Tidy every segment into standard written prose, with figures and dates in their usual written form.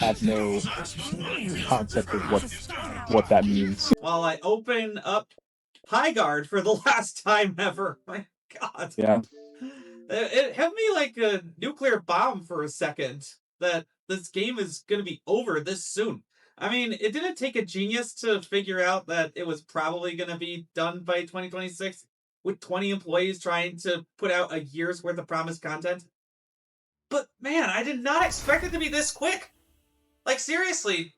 have no concept of what that means. While I open up Highguard for the last time ever. My God. Yeah. It hit me like a nuclear bomb for a second that this game is going to be over this soon. I mean, it didn't take a genius to figure out that it was probably going to be done by 2026 with 20 employees trying to put out a year's worth of promised content. But man, I did not expect it to be this quick. Like, seriously.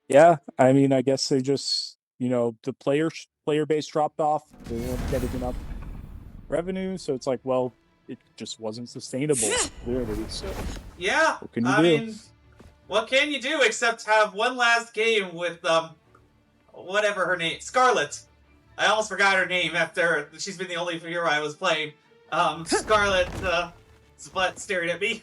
Yeah, I mean, I guess they just, the player base dropped off. They weren't getting enough revenue, so it's like, well, it just wasn't sustainable, clearly. So yeah, what can you I do? mean, what can you do except have one last game with whatever her name, Scarlet. I almost forgot her name after she's been the only hero I was playing. Scarlet, butt staring at me.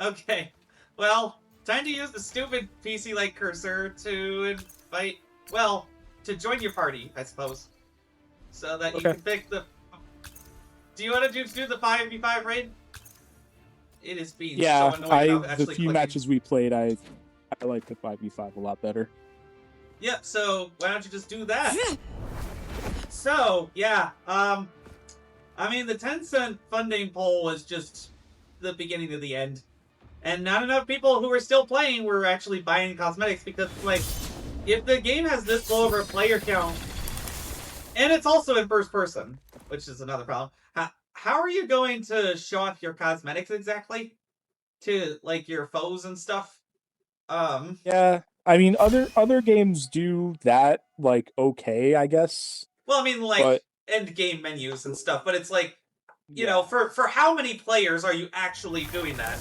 Okay, well, time to use the stupid PC-like cursor to invite, well, to join your party, I suppose, so that you can pick the. Do you want to do the 5v5 raid? It is being so annoying about actually the few matches we played, I like the 5v5 a lot better. Yep, so why don't you just do that? So, yeah, I mean, the 10-cent funding poll was just the beginning of the end. And not enough people who were still playing were actually buying cosmetics because, like, if the game has this low of a player count, and it's also in first person, which is another problem, how are you going to show off your cosmetics exactly to, like, your foes and stuff? Yeah, I mean, other games do that, like, okay, I guess. Well, I mean, like, end game menus and stuff, but it's like, you know, for how many players are you actually doing that?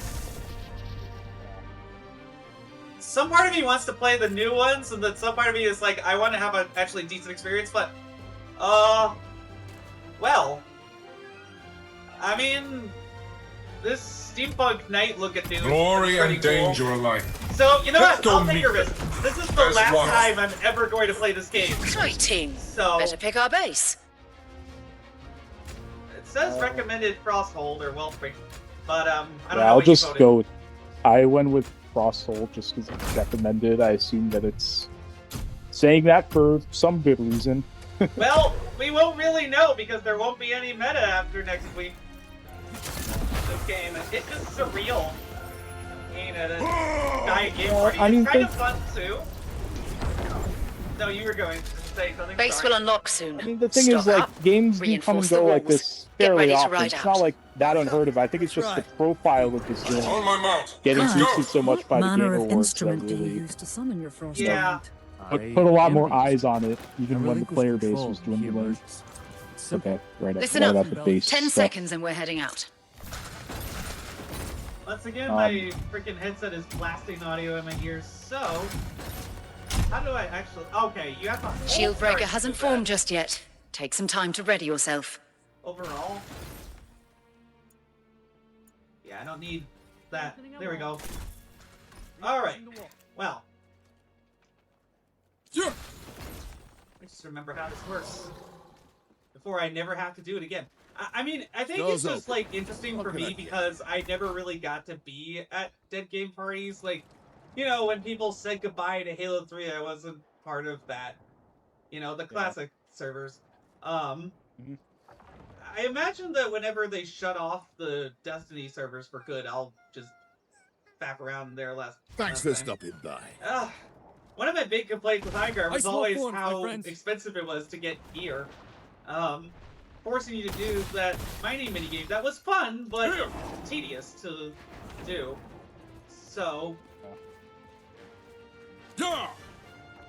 Some part of me wants to play the new ones, and then some part of me is like, I want to have an actually decent experience, but, well, I mean, this steampunk knight looking dude. Glory and danger alike. So, you know what? I'll take a risk. This is the last time I'm ever going to play this game. Exciting. So, better pick our base. It says recommended Frosthold or Wellspring, but I don't know. I'll just go. I went with Frosthold just because it's recommended. I assume that it's saying that for some good reason. Well, we won't really know because there won't be any meta after next week. This game, it's just surreal. Being at a giant game party. It's kind of fun too. No, you were going to say something. Base will unlock soon. I mean, the thing is, like, games do come and go like this fairly often. It's not like that unheard of. I think it's just the profile of this game getting boosted so much by the Game Awards that really put a lot more eyes on it, even when the player base was dwindling. Okay, right. Listen up. The base 10 seconds and we're heading out. Once again, my freaking headset is blasting audio in my ears, so how do I actually... Okay, you have to... Shield breaker hasn't formed just yet. Take some time to ready yourself. Overall? Yeah, I don't need that. There we go. Alright, well. I just remember how this works. Before I never have to do it again. I mean, I think it's just, like, interesting for me because I never really got to be at dead game parties. Like, you know, when people said goodbye to Halo 3, I wasn't part of that. You know, the classic servers. I imagine that whenever they shut off the Destiny servers for good, I'll just faff around there last Thanks for stopping by. One of my big complaints with Highguard was always how expensive it was to get gear. Forcing you to do that mining minigame. That was fun, but tedious to do. So...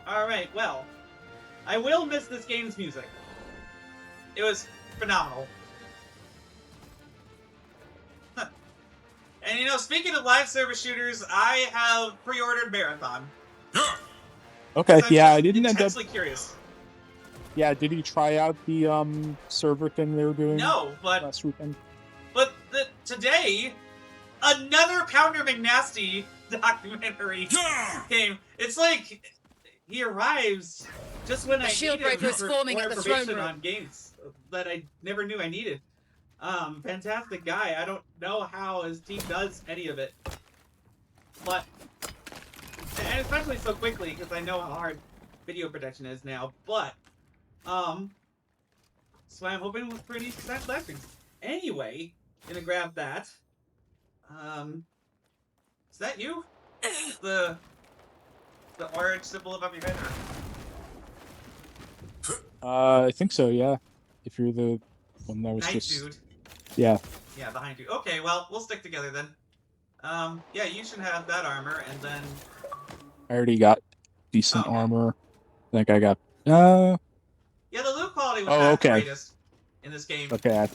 Alright, well. I will miss this game's music. It was phenomenal. And you know, speaking of live service shooters, I have pre-ordered Marathon. Okay, yeah, I didn't end up... intensely curious. Yeah, did he try out the server thing they were doing? No, but last weekend. But today, another Pounder McNasty documentary came. It's like he arrives just when I needed more information on games that I never knew I needed. Fantastic guy. I don't know how his team does any of it. But, and especially so quickly, because I know how hard video production is now, but, so I'm hoping for any success live streams. Anyway, gonna grab that. Is that you? The orange symbol above your head? Or... I think so, yeah. If you're the one that was Night just... dude. Yeah. Yeah, behind you. Okay, well, we'll stick together then. Yeah, you should have that armor, and then... I already got decent armor. I think I got... Yeah, the loot quality was not the okay. greatest in this game. Okay, I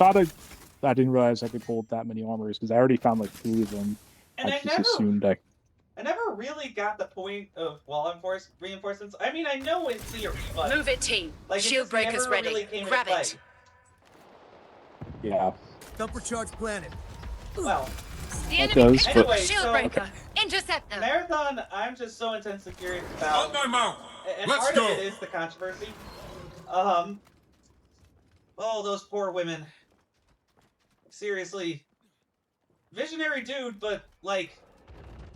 didn't realize I could hold that many armors, because I already found like 3 of them. And I just assumed I never really got the point of wall reinforcements. I mean, I know in theory, but... Move it, team. Like, Shield breaker's ready. Really came Grab into it. play. Yeah. Thumper charge planted. Well, The That enemy does, picked but- up the shield breaker. Intercept them. Marathon, I'm just so intensely curious about... On my mount! And Let's part go! of it is the controversy. Oh, those poor women. Seriously. Visionary dude, but, like,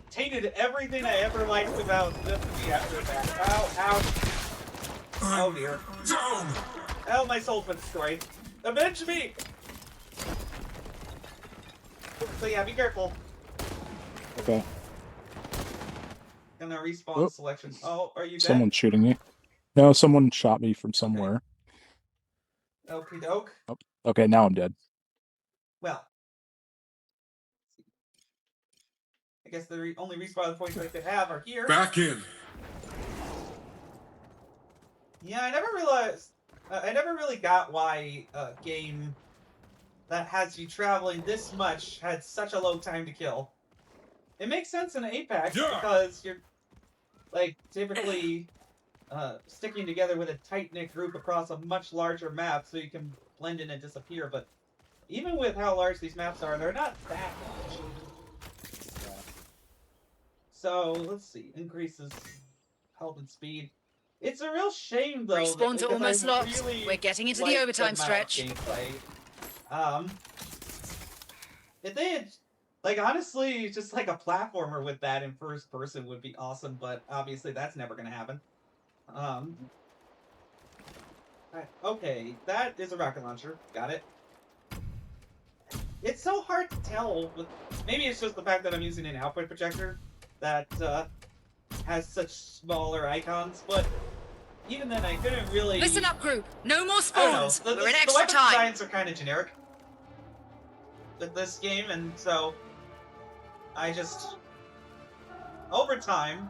tainted everything I ever liked about this to be after that. Ow, ouch. Oh dear. Down! Oh, my soul's been destroyed. Avenge me! So yeah, be careful. Okay. Gonna respawn Oh. selection. Oh, are you dead? Someone's shooting me. No, someone shot me from somewhere. Okie doke. Okay, now I'm dead. Well. I guess the only respawn points I could have are here. Back in! Yeah, I never realized... I never really got why a game that has you traveling this much had such a low time to kill. It makes sense in Apex because you're, like, typically sticking together with a tight-knit group across a much larger map so you can blend in and disappear, but even with how large these maps are, they're not that large. So, let's see. Increases health and speed. It's a real shame, though. Respawns are almost locked. We're getting into the overtime stretch. If they had, like, honestly, just like a platformer with that in first person would be awesome, but obviously that's never gonna happen. Okay, that is a rocket launcher. Got it. It's so hard to tell. Maybe it's just the fact that I'm using an output projector that has such smaller icons, but even then I couldn't really... Listen up, group. No more I don't know. spawns. We're in The extra weapon time. designs are kind of generic with this game, and so I just... Overtime...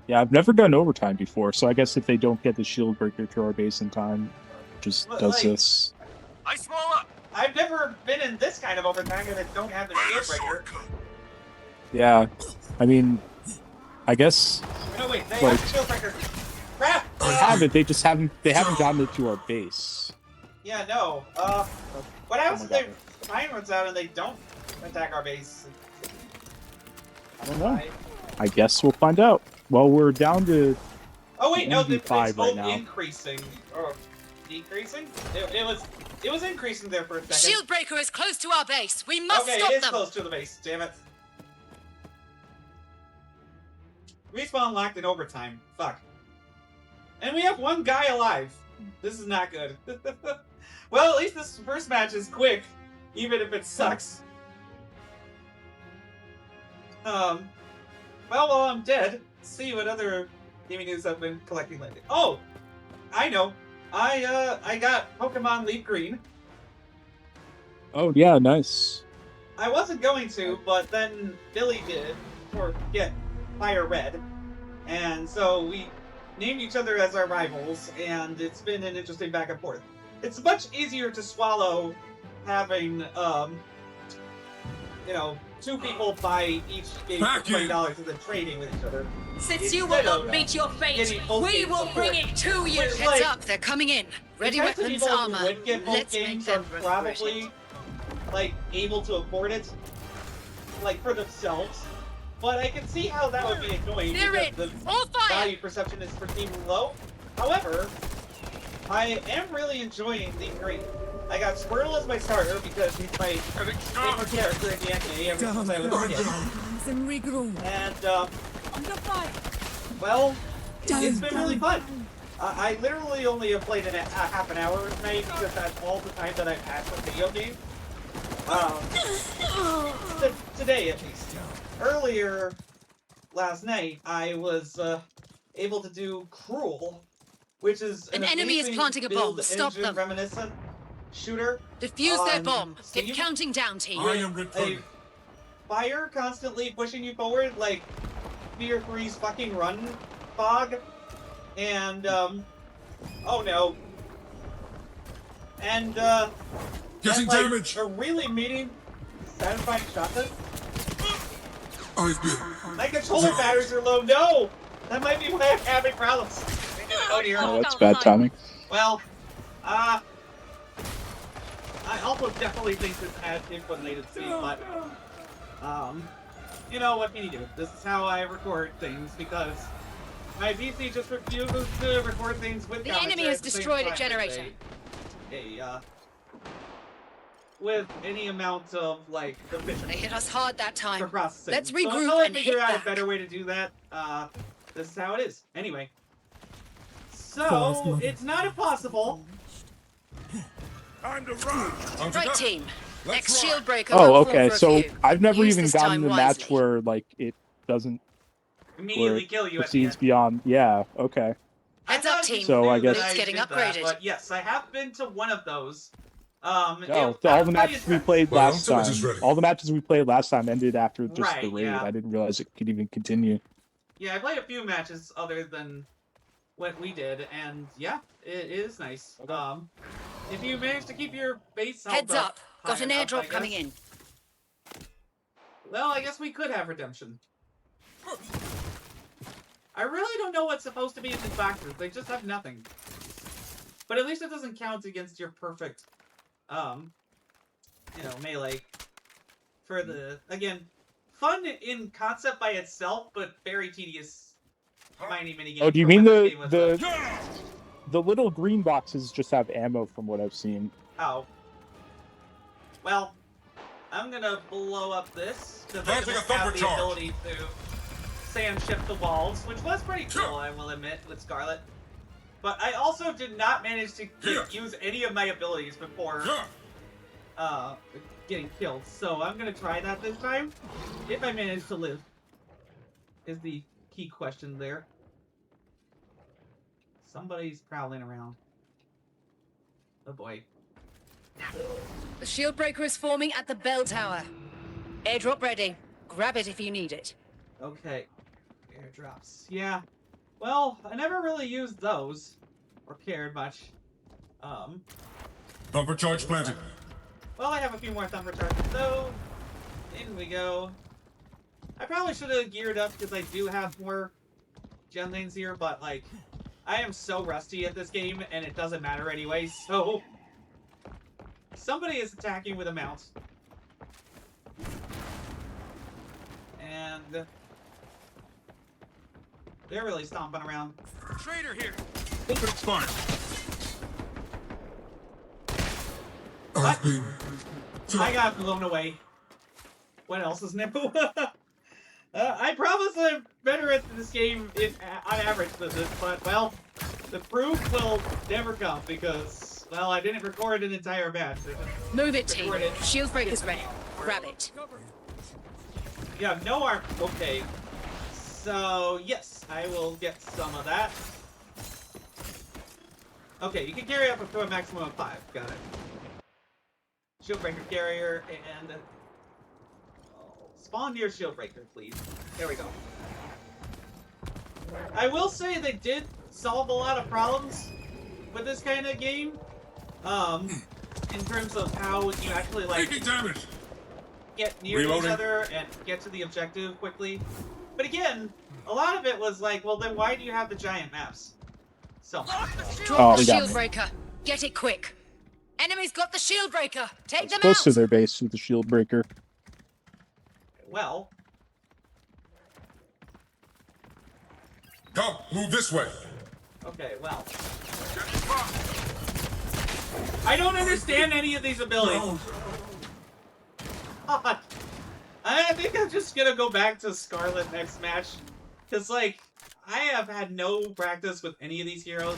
Yeah, I've never done overtime before, so I guess if they don't get the shield breaker to our base in time, just But, does like, this. I small up. I've never been in this kind of overtime and I don't have the shield breaker. Yeah, I mean, I guess No, wait, they Like- have the shield breaker. Crap! they have it. They just haven't. They haven't gotten it to our base. Yeah, no. What happens Oh if my their time runs out and they don't attack our base? I don't know. I guess we'll find out. Well, we're down to. Oh wait, no, it's 1v5 right both now. increasing or decreasing. It was increasing there for a second. Shield breaker is close to our base. We must Okay, stop it is them. close to the base. Damn it. Respawn locked in overtime. Fuck. And we have one guy alive. This is not good. Well, at least this first match is quick, even if it sucks. Well, while I'm dead, let's see what other gaming news I've been collecting lately. Oh, I know. I got Pokemon Leaf Green. Oh yeah, nice. I wasn't going to, but then Billy did, or get Fire Red, and so we named each other as our rivals, and it's been an interesting back and forth. It's much easier to swallow having, you know, 2 people buy each game for $20 and then trading with each other. Since you will Instead of not meet your fate, getting both we games will for bring free. it to you. Which, Heads like, up, they're coming in. Ready the types of weapons, people armor. who would get both Let's make games them are regret probably it. like able to afford it, like for themselves. But I can see how that would be annoying They're because in. the All fire. value perception is pretty low. However, I am really enjoying the green. I got Squirtle as my starter because he's my favorite character in the anime ever since I was a kid. And regroup. And, Under fire. well, it's been really fun. I literally only have played it a half an hour a night because that's all the time that I've had for video games. Today at least. Earlier, last night, I was able to do Cruel, which is An enemy is amazing planting a bomb. build Stop engine them. reminiscent shooter. Defuse their on bomb. Steam. Hit counting down, team. I am A returning. fire constantly pushing you forward, like Fear 3's fucking run fog. And, oh no. And, Getting like, damage. a really meaty, satisfying shotgun. I've been. My controller batteries are low. No! That might be why I'm having problems. Oh dear. Oh, that's bad timing. Well, I also definitely think this has input latency, but, you know, what can you do? This is how I record things, because my PC just refuses to record things with The commentary enemy has at the same destroyed a time. generator. With any amount of, like, efficiency. They hit us hard that For time. processing. Let's So regroup until I and figure hit out back. a better way to do that, this is how it is. Anyway. So, it's not impossible. Time to run. Right, team. Next shield breaker. Oh, will fall okay. for a So few. I've never Use even this gotten time the match wisely. where like it doesn't where Immediately it kill you at the proceeds end. beyond. Yeah. Okay. Heads I up, thought team. you So I knew guess- that It's getting did that, upgraded. but yes, I have been to one of those. Oh, Out all of the my matches we interest. played Well, last so time. it is ready. All the matches we played last time ended after just the Right, raid. yeah. I didn't realize it could even continue. Yeah, I played a few matches other than what we did, and yeah, it is nice. Okay. If you manage to keep your base Heads up. Got high an enough, I airdrop coming guess. in. Well, I guess we could have redemption. I really don't know what's supposed to be in these boxes. They just have nothing. But at least it doesn't count against your perfect, you know, melee. For the, again, fun in concept by itself, but very tedious tiny minigame. Oh, do you for mean when this game was, the little green boxes just have ammo from what I've seen? Oh. Well, I'm gonna blow up this, because I Launching a don't have thumper the charge. ability to sand shift the walls, which was pretty cool, I will admit, with Scarlet. But I also did not manage to use any of my abilities before getting killed, so I'm gonna try that this time. If I manage to live, is the key question there. Somebody's prowling around. Oh boy. The shield breaker is forming at the bell tower. Airdrop ready. Grab it if you need it. Okay. Airdrops. Yeah. Well, I never really used those. Or cared much. Bumper charge planted. Well, I have a few more thumper charges, so in we go. I probably should have geared up because I do have more gen lanes here, but like, I am so rusty at this game and it doesn't matter anyway, so somebody is attacking with a mount. And they're really stomping around. Traitor here. Open fire. What? I've been. I got blown away. What else is new? I promise I'm better at this game on average than this, but, well, the proof will never come because, well, I didn't record an entire match. Move it, team. Recorded. Shield breaker's ready. Grab it. Yeah, no arm. Okay. So, yes, I will get some of that. Okay, you can carry up to a maximum of 5. Got it. Shield breaker carrier and spawn near shield breaker, please. There we go. I will say they did solve a lot of problems with this kind of game. In terms of how you actually like Taking damage. get near Reloading. each other and get to the objective quickly. But again, a lot of it was like, well, then why do you have the giant maps? So, Drop the we got shield it. breaker. Get it quick. Enemy's got the shield breaker. Take them Close out. to their base with the shield breaker. well, Come, move this way. okay, well. I don't understand any of these abilities. No. God. I think I'm just gonna go back to Scarlet next match. Cause like, I have had no practice with any of these heroes.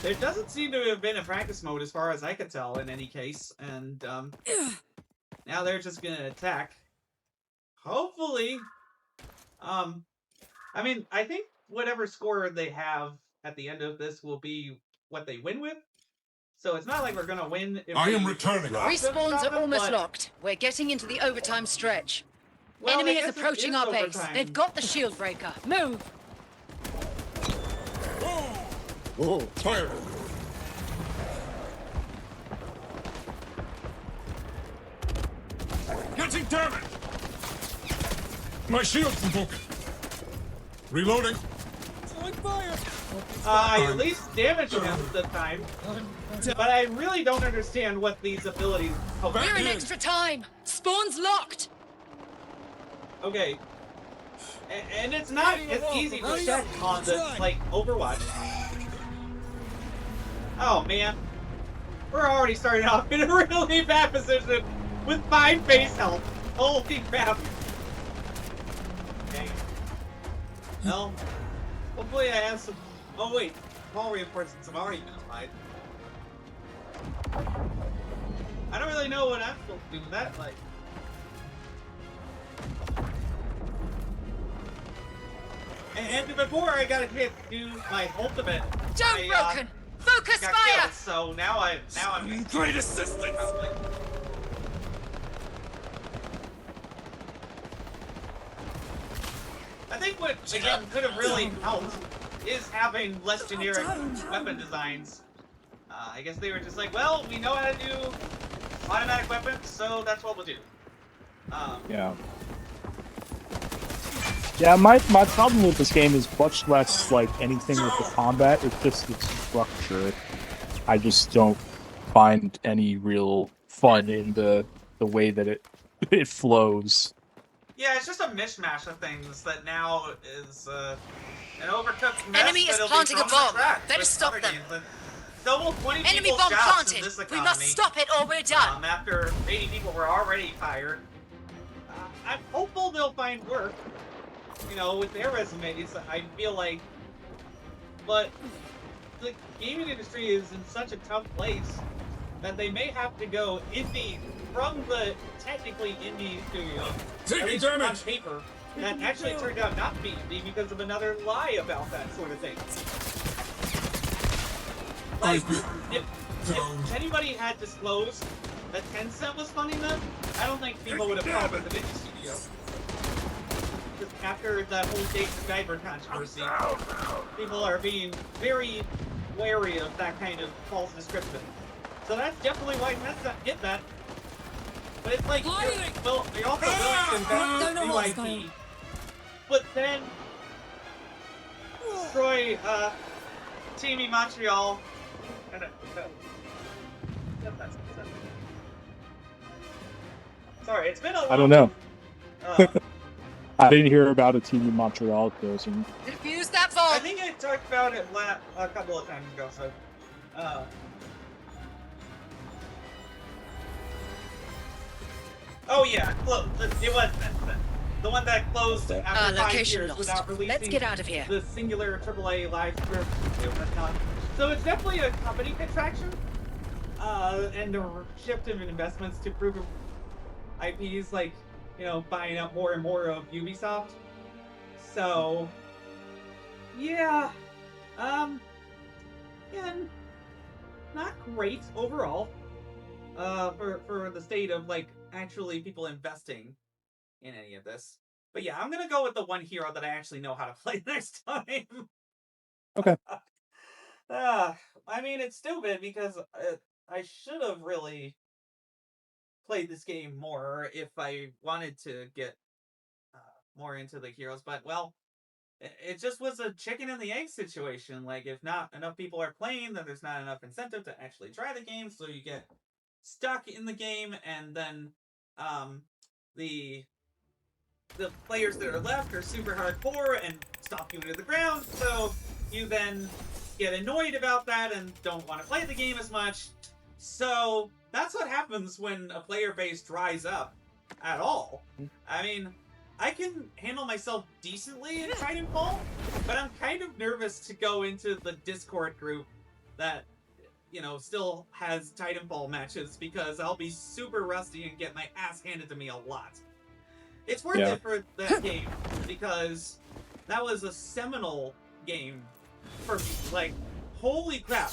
There doesn't seem to have been a practice mode as far as I could tell in any case. And now they're just gonna attack. Hopefully. I mean, I think whatever score they have at the end of this will be what they win with. So it's not like we're gonna win if I am we returning. Respawns are almost but- locked. We're getting into the overtime stretch. Well, I Enemy guess is it approaching our base. overtime. They've got the shield breaker. Move! Oh, fire! Getting damage! My shield's broken. Reloading. I at least damaged him this time. But I really don't understand what these abilities help. We're in extra time. Spawn's locked. Okay. And it's not as easy to check on the, like, Overwatch. Oh, man. We're already starting off in a really bad position with 5 base health. Holy crap. Okay. Well, hopefully I have some... Oh, wait. Wall reinforcements have already been applied. I don't really know what I'm supposed to do with that, like... And before I got a chance to do my ultimate, Don't broken. Focus got fire. killed, so now I'm Great assistance! I think what again could have really helped is having less generic weapon designs. I guess they were just like, well, we know how to do automatic weapons, so that's what we'll do. Yeah. Yeah, my problem with this game is much less like anything with the combat. It's just its structure. I just don't find any real fun in the way that it flows. Yeah, it's just a mishmash of things that now is an overcooked mess. Enemy is that'll be planting a thrown bomb. in the trash Better with stop other them. games. And double 20 Enemy people's bomb jobs planted. in this We economy. must stop it or we're done. After 80 people were already fired. I'm hopeful they'll find work. You know, with their resumes, I feel like. But the gaming industry is in such a tough place that they may have to go indie from the technically indie studio. Taking at least on damage. paper. That actually turned out not to be indie because of another lie about that sort of thing. Like, if anybody had disclosed that Tencent was funding them, I don't think people would have called it the indie studio. Just after that whole Dave the Diver controversy, people are being very wary of that kind of false description. So that's definitely why Tencent did that. But it's like, well, you're also willing to invest in new IP, but then destroy Team Montreal. Sorry, it's been a long... I don't know. I didn't hear about a team in Montreal closing. Defuse that I bomb. think I talked about it a couple of times ago, so... Oh yeah, it was the one that closed after 5 location years lost. without releasing Let's get out of here. the singular AAA live stream. So it's definitely a company contraction, and a shift in investments to prove IPs, like, you know, buying up more and more of Ubisoft. So, yeah, yeah, not great overall, for the state of, like, actually people investing in any of this. But yeah, I'm gonna go with the one hero that I actually know how to play next time. Okay. I mean, it's stupid because I should have really played this game more if I wanted to get more into the heroes. But, well, it just was a chicken and the egg situation. Like, if not enough people are playing, then there's not enough incentive to actually try the game, so you get stuck in the game, and then the players that are left are super hardcore and stomp you into the ground, so you then get annoyed about that and don't want to play the game as much. So that's what happens when a player base dries up at all. I mean, I can handle myself decently in Titanfall, but I'm kind of nervous to go into the Discord group that, you know, still has Titanfall matches because I'll be super rusty and get my ass handed to me a lot. It's worth it for that game because that was a seminal game for me. Like, holy crap.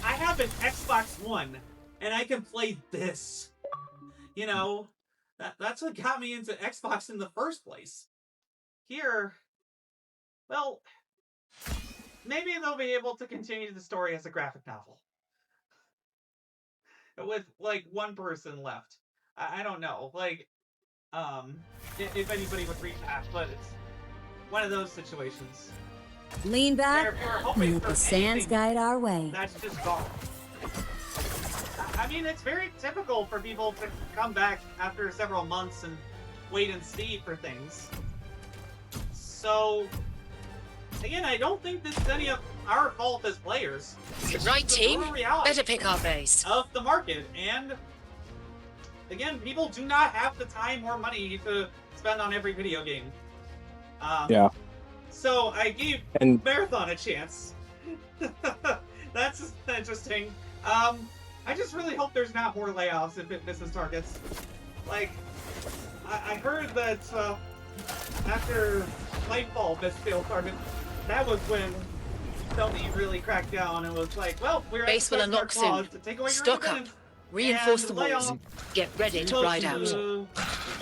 I have an Xbox One and I can play this. You know, that's what got me into Xbox in the first place. Here, well, maybe they'll be able to continue the story as a graphic novel. With, like, one person left. I don't know. Like, if anybody would reach out, but it's one of those situations. Lean back and let For the sands anything guide our way. that's just gone. I mean, it's very typical for people to come back after several months and wait and see for things. So, again, I don't think this is any of our fault as players. It's Right, just the team. brutal reality Better pick our base. of the market, and again, people do not have the time or money to spend on every video game. Yeah. So I gave And Marathon a chance. That's just interesting. I just really hope there's not more layoffs if it misses targets. Like, I heard that after Nightfall missed failed target, that was when Sony really cracked down and was like, well, we're Base will unlock soon. to take away your Stock up. independence Reinforce and the lay walls. off Get ready to close ride out. to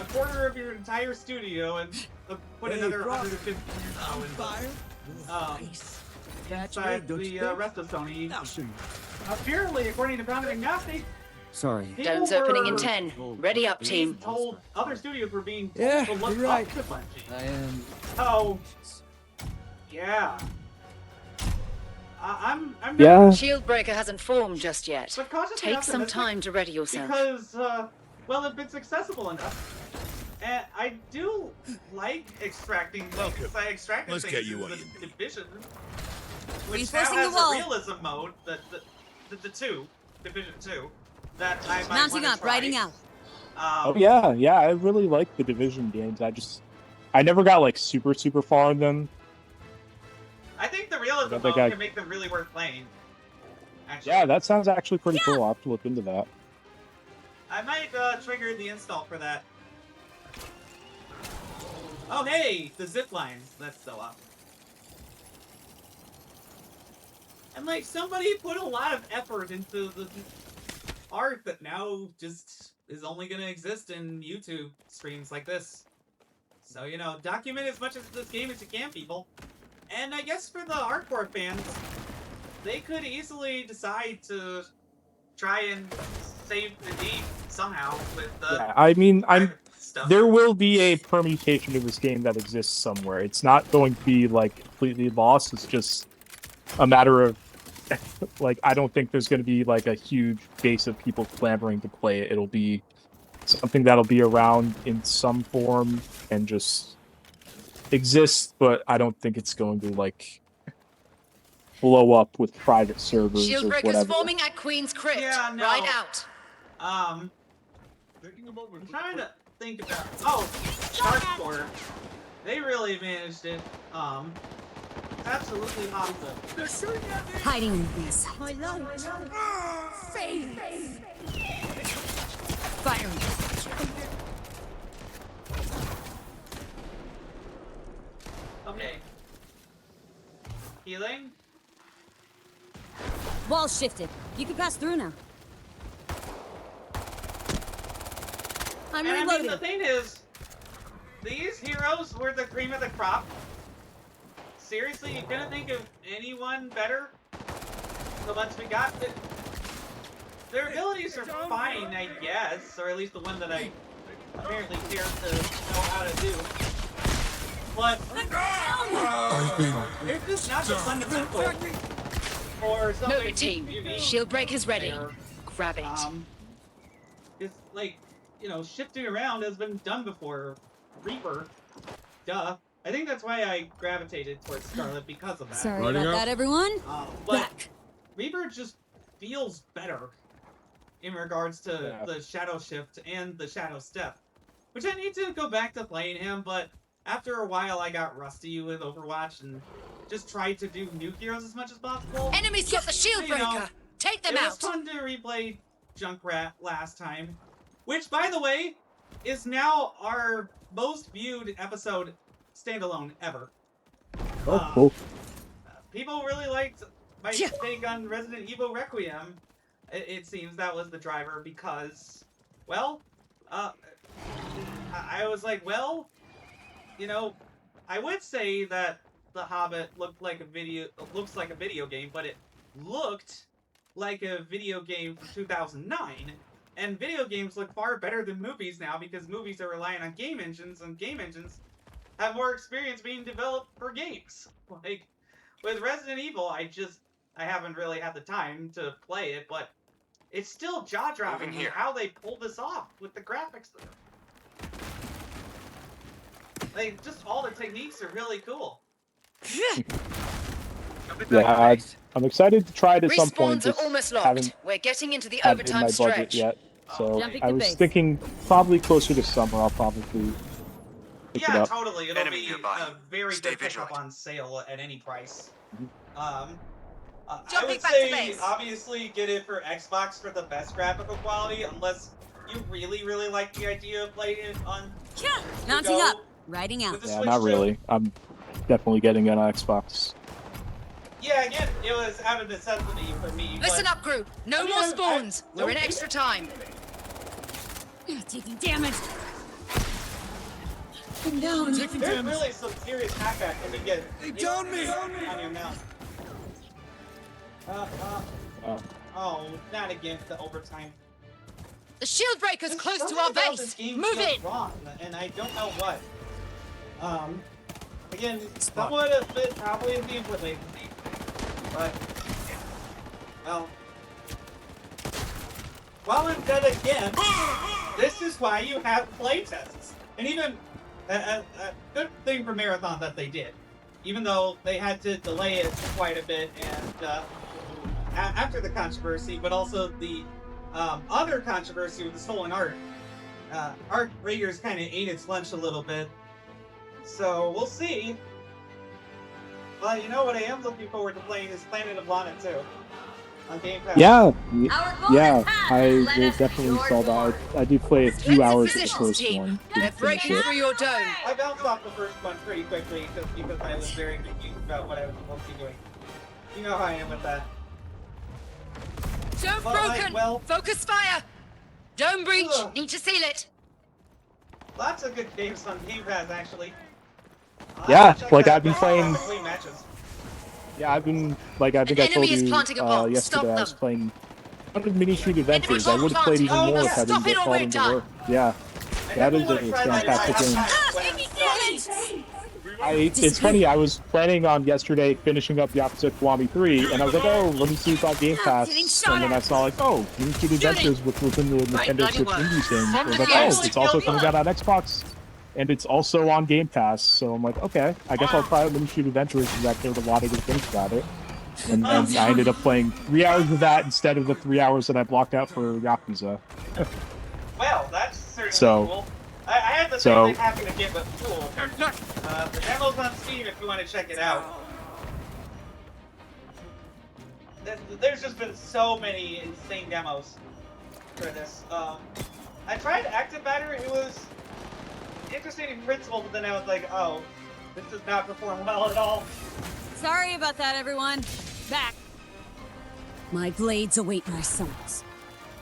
a quarter of your entire studio and put another 150 inside the rest of Sony. Apparently, according to Founding Agnostic, Sorry. people Dome's opening in were 10. Ready up, being team. told other studios were being told Yeah, to look you're right. up to Bungie. I am. Oh, yeah. I'm yeah, Shieldbreaker hasn't formed just yet. but cautiously Take some optimistic time to ready yourself. because, well, if it's accessible enough. And I do like extracting things. Welcome. I extracted Let's things get you in what the you need. Division, which now Reinforcing the has wall. a realism mode, the two, Division 2, that I might Mounting wanna up, try. riding out. oh yeah, I really like the Division games. I never got like super far in them. I think the realism don't mode think I- can make them really worth playing. Actually. Yeah, that sounds actually pretty cool. I'll have to look into that. I might trigger the install for that. Oh hey, the zip line. That's still up. And like somebody put a lot of effort into the art that now just is only gonna exist in YouTube streams like this. So, you know, document as much of this game as you can, people. And I guess for the hardcore fans, they could easily decide to try and save the deep somehow with the Yeah, I mean, stuff. there will be a permutation of this game that exists somewhere. It's not going to be like completely lost. It's just a matter of like, I don't think there's going to be like a huge base of people clamoring to play it. It'll be something that'll be around in some form and just exist, but I don't think it's going to like blow up with private servers or Shieldbreaker's whatever. forming at Queen's Crypt. Yeah, no. Ride out. Taking a moment. I'm trying to think about. Oh, Darkcore. They really managed it. Absolutely awesome. Hiding in these. Firing. Okay. Healing. Wall shifted. You can pass through now. I'm And I mean, reloading. the thing is, these heroes were the cream of the crop. Seriously, you couldn't think of anyone better? The ones we got? Their abilities are fine, I guess, or at least the one that I apparently care to know how to do. But it's just not the fundamental for something. Move it, team. unique. Shieldbreaker's ready. There. Grab it. It's like, you know, shifting around has been done before. Reaper. Duh. I think that's why I gravitated towards Scarlet because of that. Sorry Riding about out. that, everyone. But Back. Reaper just feels better. in regards to the Shadow Shift and the Shadow Step, which I need to go back to playing him, but after a while I got rusty with Overwatch and just tried to do new heroes as much as possible. Enemies got the shield You know, breaker. Take them it out. was fun to replay Junkrat last time, which, by the way, is now our most viewed episode standalone ever. Oh, cool. People really liked my take on Resident Evil Requiem. It seems that was the driver because, well, I was like, well, you know, I would say that The Hobbit looks like a video game, but it looked like a video game from 2009. And video games look far better than movies now because movies are relying on game engines, and game engines have more experience being developed for games. Like, with Resident Evil, I haven't really had the time to play it, but it's still jaw-dropping how they pull this off with the graphics. Like, just all the techniques are really cool. Yeah, I'm excited to try it at some point. Respawns are almost locked. Haven't We're getting into the had it in overtime my budget stretch. yet, so Jumping I to was base. thinking probably closer to summer. I'll probably pick it Yeah, up. totally. It'll Enemy be nearby. a very Stay good pickup vigilant. on sale at any price. I Jumping would back to say, base. obviously, get it for Xbox for the best graphical quality, unless you really, really like the idea of playing it on Mounting go up. Riding out. with the Yeah, Switch not too. really. I'm definitely getting an Xbox. Yeah, again, it was out of necessity for me. Listen but up, group. No I mean, more I spawns. We're don't in think- extra time. Taking damage. There's really some serious hackback when you get downed me! on your mount. Oh, not again, the overtime. The shield breaker's There's close to something our about this base. game Move just it. wrong, and I don't know what. Again, somewhat of it probably is the input latency, but well, and then again, this is why you have playtests, and even a good thing for Marathon that they did, even though they had to delay it quite a bit, and after the controversy, but also the other controversy with the stolen art. Arcraiders kind of ate its lunch a little bit, so we'll see. Well, you know what I am looking forward to playing is Planet of Lana 2 on gamepass. Yeah, I will definitely install that. I did play a few hours of the first one. They're Didn't finish breaking it. through your dome. I bounced off the first one pretty quickly just because I was very confused about what I was supposed to be doing. You know how I am with that. Dome Well, broken. well- Focus fire. Dome breach. Ugh. Need to seal it. Lots of good games on Game Pass, actually. Yeah, Check like that I've been out. playing- Between matches. Yeah, I've been like I think An I told enemy is you planting a bomb. yesterday. Stop I was them. playing 100 Mini Street Adventures. I bomb would have played even planting. more Oh, if I stop didn't it get or called we're into done. work. Yeah, I that is definitely a wanna try that if I fantastic have game. time. It's funny. I was planning on yesterday finishing up Yakuza Kiwami 3, and I was like, oh, let me see if I Game Pass. Getting shot And then I at. saw like, oh, Mini Street Adventures, which was in the Nintendo Switch 91. Indie thing. I was like, Yeah, oh, it's also coming out on Xbox, and it's also on Game Pass. So I'm like, okay, I guess I'll try out Mini Street Adventures because I've heard a lot of good things about it. And I ended up playing 3 hours of that instead of the 3 hours that I blocked out for Yakuza. Well, that's certainly So- cool. I had the same thing happen again, but cool. The demo's on Steam if you want to check it out. There's just been so many insane demos for this. I tried Active Battery. It was interesting in principle, but then I was like, oh, this does not perform well at all. Sorry about that, everyone. Back. My blades await my summons.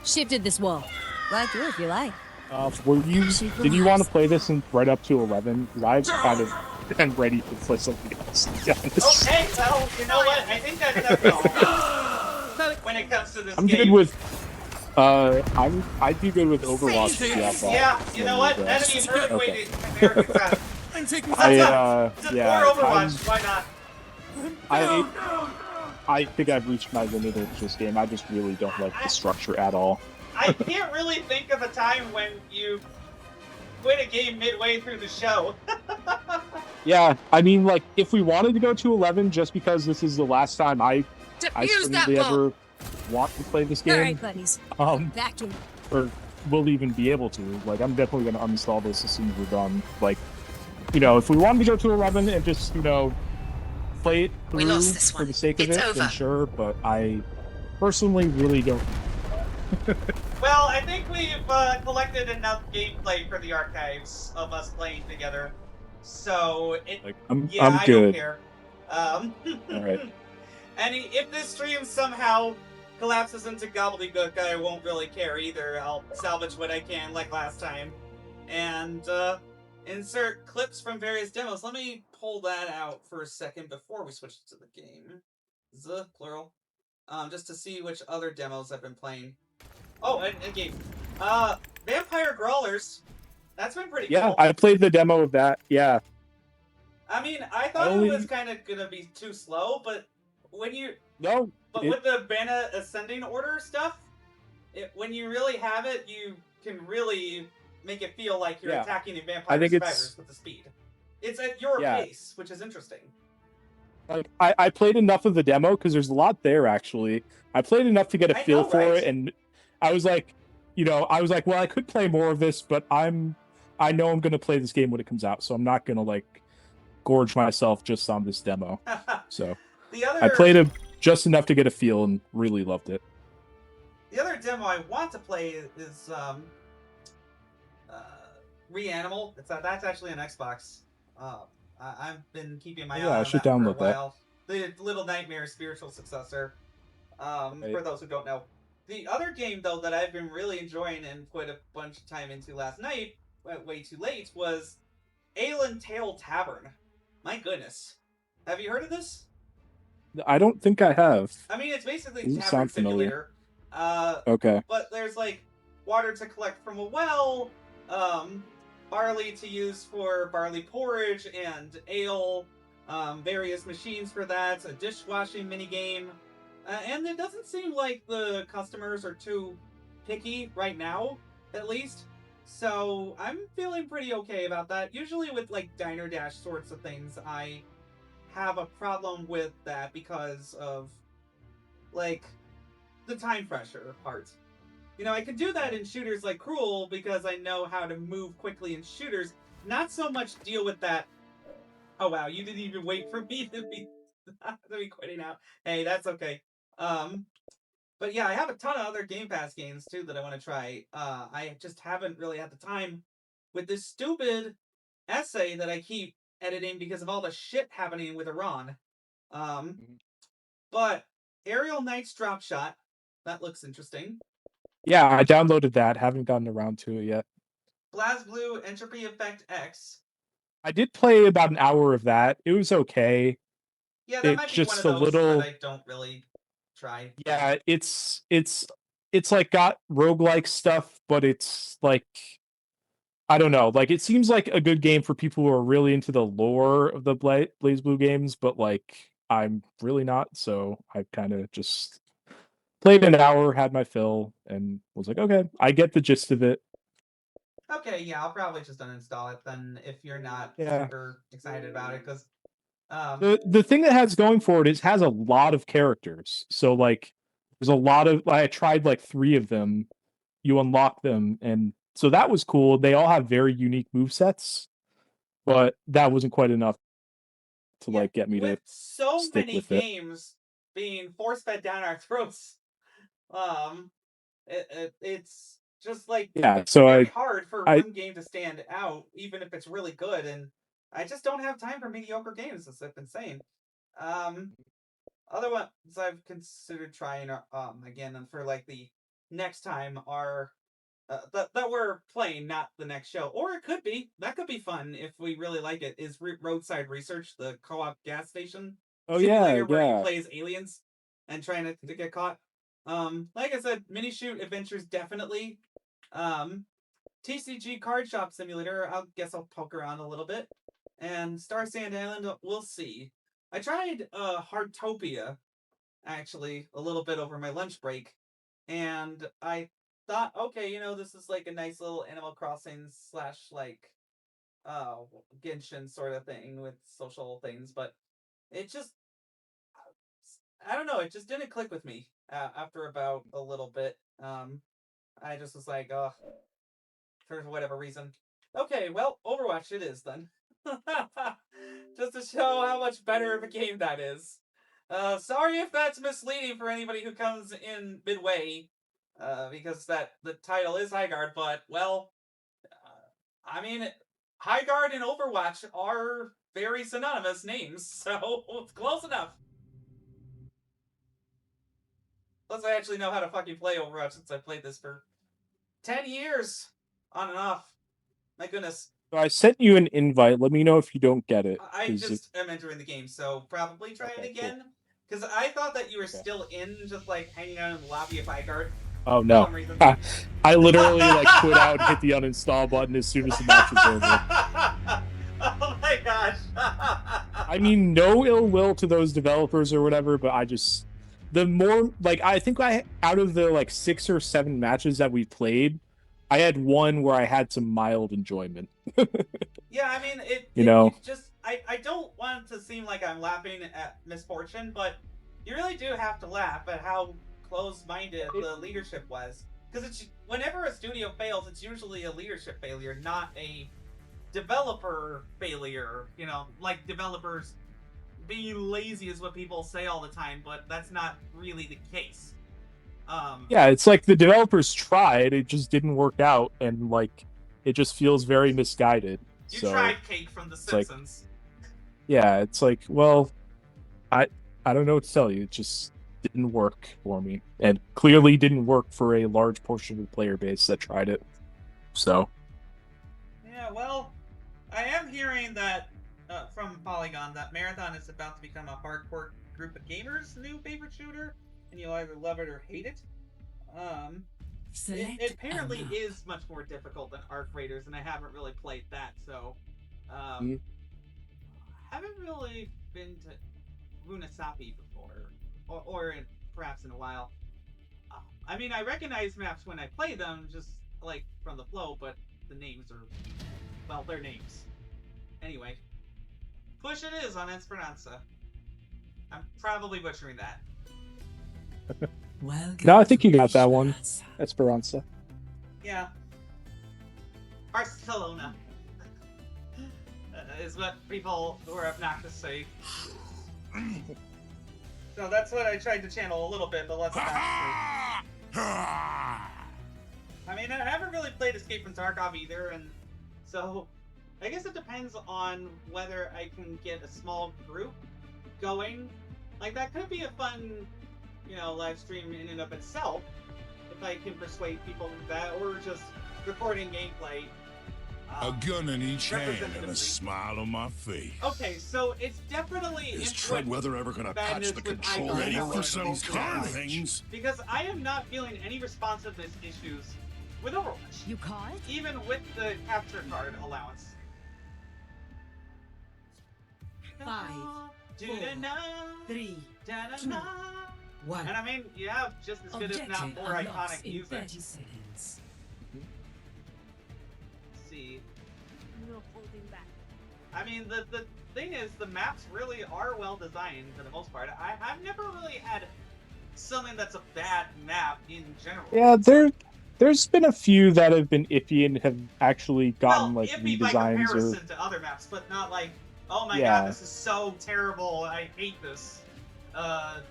Shifted this wall. Glad through if you like. Did you want to play this right up to 11? Because I've kind of been ready to play something else, to be honest. Okay, well, you know what? I think that's all. When it comes to this I'm game. good with... I'd be good with Overwatch if you have that. Yeah, you know what? That'd be a perfect way Okay. to American crowd. I'm taking Or Yeah, Overwatch, why not? I think I've reached my limit of this game. I just really don't like the structure at all. I can't really think of a time when you quit a game midway through the show. Yeah, I mean, like, if we wanted to go to 11, just because this is the last time I Defuse that certainly bomb. ever want to play this game. All right, buddies. Back to Or will even be able to. Like, I'm definitely going to uninstall this as soon as we're done. Like, you know, if we wanted to go to 11 and just, you know, play it through We lost this for one. the sake of It's it, over. then sure, but I personally really don't. Well, I think we've collected enough gameplay for the archives of us playing together. So, Like, yeah, I'm I good. don't care. All right. And if this stream somehow collapses into gobbledygook, I won't really care either. I'll salvage what I can, like last time. And, insert clips from various demos. Let me pull that out for a second before we switch to the game. The plural. Just to see which other demos I've been playing. Oh, and game. Vampire Brawlers. That's been pretty Yeah, cool. I played the demo of that. Yeah. I mean, I thought it was kind of gonna be too slow, but when you with the Bana Ascending Order stuff, when you really have it, you can really make it feel like you're attacking the vampire survivors with the speed. It's at your pace, which is interesting. Like, I played enough of the demo because there's a lot there, actually. I played enough to get a feel for it, and I was like, you know, well, I could play more of this, but I know I'm going to play this game when it comes out, so I'm not going to, like, gorge myself just on this demo. So I played it just enough to get a feel and really loved it. The other demo I want to play is Reanimal. That's actually an Xbox. I've been keeping my eye on that for a while. The Little Nightmare spiritual successor. For those who don't know. The other game, though, that I've been really enjoying and put a bunch of time into last night, way too late, was Aelan Tale Tavern. My goodness. Have you heard of this? I don't think I have. I mean, it's basically a tavern simulator. Okay. But there's, like, water to collect from a well, barley to use for barley porridge, and ale, various machines for that, a dishwashing minigame. And it doesn't seem like the customers are too picky right now, at least. So I'm feeling pretty okay about that. Usually with, like, Diner Dash sorts of things, I have a problem with that because of, like, the time pressure part. You know, I can do that in shooters like Cruel because I know how to move quickly in shooters. Not so much deal with that. Oh wow, you didn't even wait for me to be quitting out. Hey, that's okay. But yeah, I have a ton of other Game Pass games too that I want to try. I just haven't really had the time with this stupid essay that I keep editing because of all the shit happening with Iran. But Aerial Knight's Drop Shot, that looks interesting. Yeah, I downloaded that. Haven't gotten around to it yet. BlazBlue Entropy Effect X. I did play about an hour of that. It was okay. Yeah, that might be one of those that I don't really try. Yeah, it's like got roguelike stuff, but it's like, I don't know. Like, it seems like a good game for people who are really into the lore of the BlazBlue games, but like I'm really not, so I kind of just played an hour, had my fill, and was like, okay, I get the gist of it. Okay, yeah, I'll probably just uninstall it then if you're not super excited about it, because the thing that has going for it is has a lot of characters. So like there's a lot of, I tried like 3 of them, you unlock them, and so that was cool. They all have very unique movesets, but that wasn't quite enough to like get me to so stick many with it. games being force-fed down our throats. It's just like very hard for one game to stand out, even if it's really good, and I just don't have time for mediocre games, as I've been saying. Other ones I've considered trying again, and for like the next time are that we're playing, not the next show, or it could be that could be fun if we really like it. Is Roadside Research, the co-op gas station simulator where you play as aliens and trying to get caught. Like I said, mini shoot adventures definitely. TCG Card Shop Simulator, I guess I'll poke around a little bit. And Star Sand Island, we'll see. I tried Hardtopia, actually, a little bit over my lunch break. And I thought, okay, you know, this is like a nice little Animal Crossing / like Genshin sort of thing with social things. But it just, I don't know, it just didn't click with me. after about a little bit. I just was like, oh, for whatever reason. Okay, well, Overwatch it is then. Just to show how much better of a game that is. Sorry if that's misleading for anybody who comes in midway, because the title is Highguard, but, well, I mean, Highguard and Overwatch are very synonymous names, so it's close enough. Plus, I actually know how to fucking play Overwatch since I played this for 10 years, on and off. My goodness. So I sent you an invite. Let me know if you don't get it. I just am entering the game, so probably try it again. Because I thought that you were still in, just like hanging out in the lobby of Highguard. Oh no! I literally like quit out, hit the uninstall button as soon as the match was over. Oh my gosh! I mean, no ill will to those developers or whatever, but I just the more like I think out of the like 6 or 7 matches that we played, I had one where I had some mild enjoyment. Yeah, I mean, it just I don't want it to seem like I'm laughing at misfortune, but you really do have to laugh at how close-minded the leadership was. Because it's whenever a studio fails, it's usually a leadership failure, not a developer failure. You know, like developers being lazy is what people say all the time, but that's not really the case. Yeah, it's like the developers tried, it just didn't work out, and like it just feels very misguided. You tried Cake from The Simpsons. Like, yeah, it's like, well, I don't know what to tell you. It just didn't work for me, and clearly didn't work for a large portion of the player base that tried it. So. Yeah, well, I am hearing that from Polygon that Marathon is about to become a hardcore group of gamers' new favorite shooter, and you'll either love it or hate it. It apparently is much more difficult than Arcraiders, and I haven't really played that, so haven't really been to Runasapi before, or perhaps in a while. I mean, I recognize maps when I play them, just like from the flow, but the names are, well, they're names. Anyway, push it is on Esperanza. I'm probably butchering that. No, I think you got that one. Esperanza. Yeah. Barcelona is what people who are obnoxious say. So that's what I tried to channel a little bit, but let's not. I mean, I haven't really played Escape from Tarkov either, and so I guess it depends on whether I can get a small group going. Like, that could be a fun, you know, live stream in and of itself, if I can persuade people with that, or just recording gameplay. A gun in each hand and a smile on my face. Okay, so it's definitely Is Treadweather ever gonna patch the control? Ready for some things? Because I am not feeling any responsiveness issues with Overwatch. You caught? Even with the capture card allowance. 5, 4, 3, 2, 1. And I mean, you have just as good, if not more, iconic music. 30 seconds. Let's see. No holding back. I mean, the thing is, the maps really are well designed for the most part. I've never really had something that's a bad map in general. Yeah, there's been a few that have been iffy and have actually gotten like iffy by redesigns comparison to other maps, but not like, oh my god, this is so terrible, I hate this.